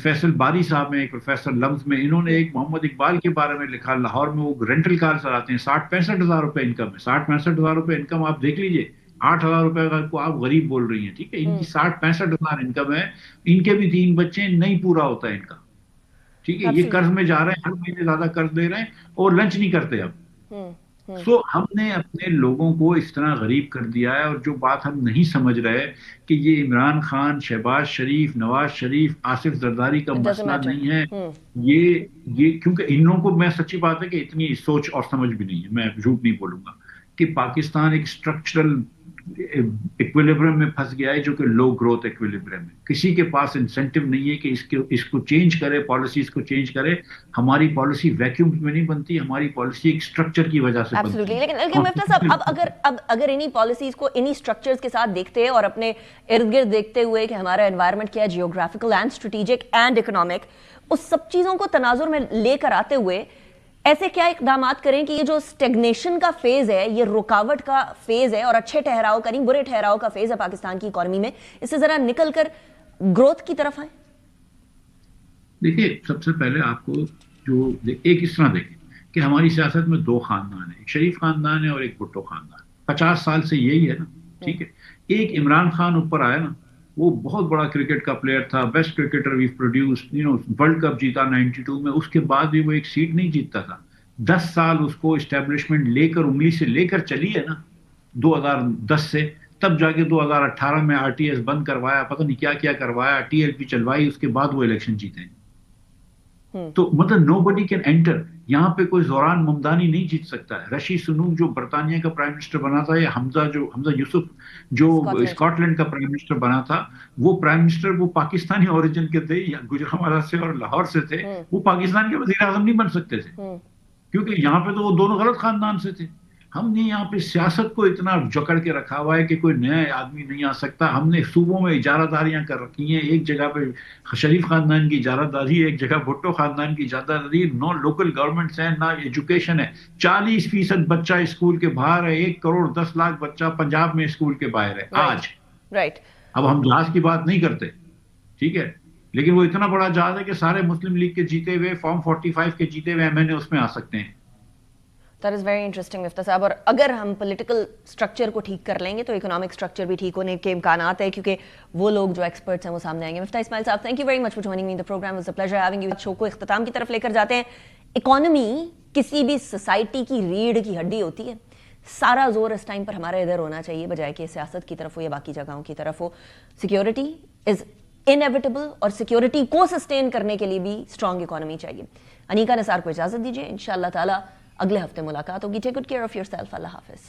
I: فیصل باری صاحب نے ایک پروفیسر لمز میں انہوں نے ایک محمد اقبال کے بارے میں لکھا, لاہور میں وہ رینٹل کار چلاتے ہیں, 60-65,000 روپے انکم ہے. 60-65,000 روپے انکم آپ دیکھ لیجئے, 8,000 روپے کو آپ غریب بول رہی ہیں. ٹھیک ہے, ان کی 60-65,000 انکم ہے, ان کے بھی 3 بچے, نہیں پورا ہوتا ہے ان کا. ٹھیک ہے, یہ قرض میں جا رہے ہیں, ہر مہینے زیادہ قرض دے رہے ہیں اور لنچ نہیں کرتے اب. سو ہم نے اپنے لوگوں کو اس طرح غریب کر دیا ہے. اور جو بات ہم نہیں سمجھ رہے کہ یہ عمران خان, شہباز شریف, نواز شریف, آصف زرداری کا مسئلہ نہیں ہے. یہ کیونکہ ان لوگوں کو, میں سچی بات ہے کہ اتنی سوچ اور سمجھ بھی نہیں ہے, میں جھوٹ نہیں بولوں گا, کہ پاکستان ایک اسٹرکچرل ایکویلیبرم میں پھنس گیا ہے جو کہ لو گروتھ ایکویلیبرم ہے. کسی کے پاس انسینٹیو نہیں ہے کہ اس کو چینج کرے, پالیسیز کو چینج کرے. ہماری پالیسی ویکیوم میں نہیں بنتی, ہماری پالیسی ایک اسٹرکچر کی وجہ سے بنتی ہے.
A: لیکن مفتاح صاحب, اب اگر انہی پالیسیز کو انہی اسٹرکچرز کے ساتھ دیکھتے ہیں اور اپنے ارد گرد دیکھتے ہوئے کہ ہمارا انوائرمنٹ کیا ہے, geographical and strategic and economic, اس سب چیزوں کو تناظر میں لے کر آتے ہوئے ایسے کیا اقدامات کریں کہ یہ جو اسٹیگنیشن کا فیز ہے, یہ رکاوٹ کا فیز ہے, اور اچھے ٹھہراؤ کا نہیں برے ٹھہراؤ کا فیز ہے پاکستان کی اکانومی میں, اس سے ذرا نکل کر گروتھ کی طرف آئیں؟
I: دیکھیے, سب سے پہلے آپ کو جو ایک اس طرح دیکھیں کہ ہماری سیاست میں 2 خاندان ہیں, ایک شریف خاندان ہے اور ایک بھٹو خاندان. 50 سال سے یہی ہے نا. ٹھیک ہے, ایک عمران خان اوپر آیا نا, وہ بہت بڑا کرکٹ کا پلیئر تھا, best cricketer we produce, world cup جیتا 92 میں, اس کے بعد بھی وہ ایک سیٹ نہیں جیتتا تھا. 10 سال اس کو اسٹیبلشمنٹ لے کر, انگلی سے لے کر چلی ہے نا 2010 سے, تب جا کے 2018 میں RTS بند کروایا, پتہ نہیں کیا کیا کروایا, TLP چلوائی, اس کے بعد وہ الیکشن جیتے ہیں. تو مطلب نو بڈی کین انٹر. یہاں پہ کوئی زوران ممدانی نہیں جیت سکتا ہے. رشید سنوک جو برطانیہ کا پرائم منسٹر بنا تھا, یا حمزہ یوسف جو اسکاٹ لینڈ کا پرائم منسٹر بنا تھا, وہ پرائم منسٹر وہ پاکستانی اوریجن کے تھے, یا گجرانوالہ سے اور لاہور سے تھے, وہ پاکستان کے وزیر اعظم نہیں بن سکتے تھے, کیونکہ یہاں پہ تو وہ دونوں غلط خاندان سے تھے. ہم نے یہاں پہ سیاست کو اتنا جکڑ کے رکھا ہوا ہے کہ کوئی نیا آدمی نہیں آ سکتا. ہم نے صوبوں میں اجارہ داریاں کر رکھی ہیں, ایک جگہ پہ شریف خاندان کی اجارہ داری ہے, ایک جگہ بھٹو خاندان کی اجارہ داری ہے. نو لوکل گورنمنٹس ہیں, نہ ایجوکیشن ہے. 40% بچہ اسکول کے باہر ہے, 1 کروڑ 10 لاکھ بچہ پنجاب میں اسکول کے باہر ہے آج.
A: رائٹ,
I: اب ہم جہاز کی بات نہیں کرتے, ٹھیک ہے, لیکن وہ اتنا بڑا جہاز ہے کہ سارے مسلم لیگ کے جیتے ہوئے, فارم 45 کے جیتے ہوئے MNA اس میں آ سکتے ہیں.
A: That is very interesting مفتاح صاحب. اور اگر ہم پولیٹیکل اسٹرکچر کو ٹھیک کر لیں گے تو اکنامک اسٹرکچر بھی ٹھیک ہونے کے امکانات ہیں, کیونکہ وہ لوگ جو ایکسپرٹس ہیں وہ سامنے آئیں گے. مفتاح اسماعیل صاحب, thank you very much for joining me in the program. It's a pleasure having you. Show کو اختتام کی طرف لے کر جاتے ہیں. اکانومی کسی بھی سوسائٹی کی ریڑھ کی ہڈی ہوتی ہے. सारा जोर इस टाइम पर हमारा इधर होना चाहिए बजाय कि सियासत की तरफ हो या बाकी जगहों की तरफ हो. सिक्योरिटी इज इनएविटेबल और सिक्योरिटी को सस्टेन करने के लिए भी स्ट्रांग इकोनॉमी चाहिए. अनीका निसार को इजाजत दीजिए, इंशाअल्लाह ताला अगले हफ्ते मुलाकात होगी. Take good care of yourself. अल्लाह हाफिज.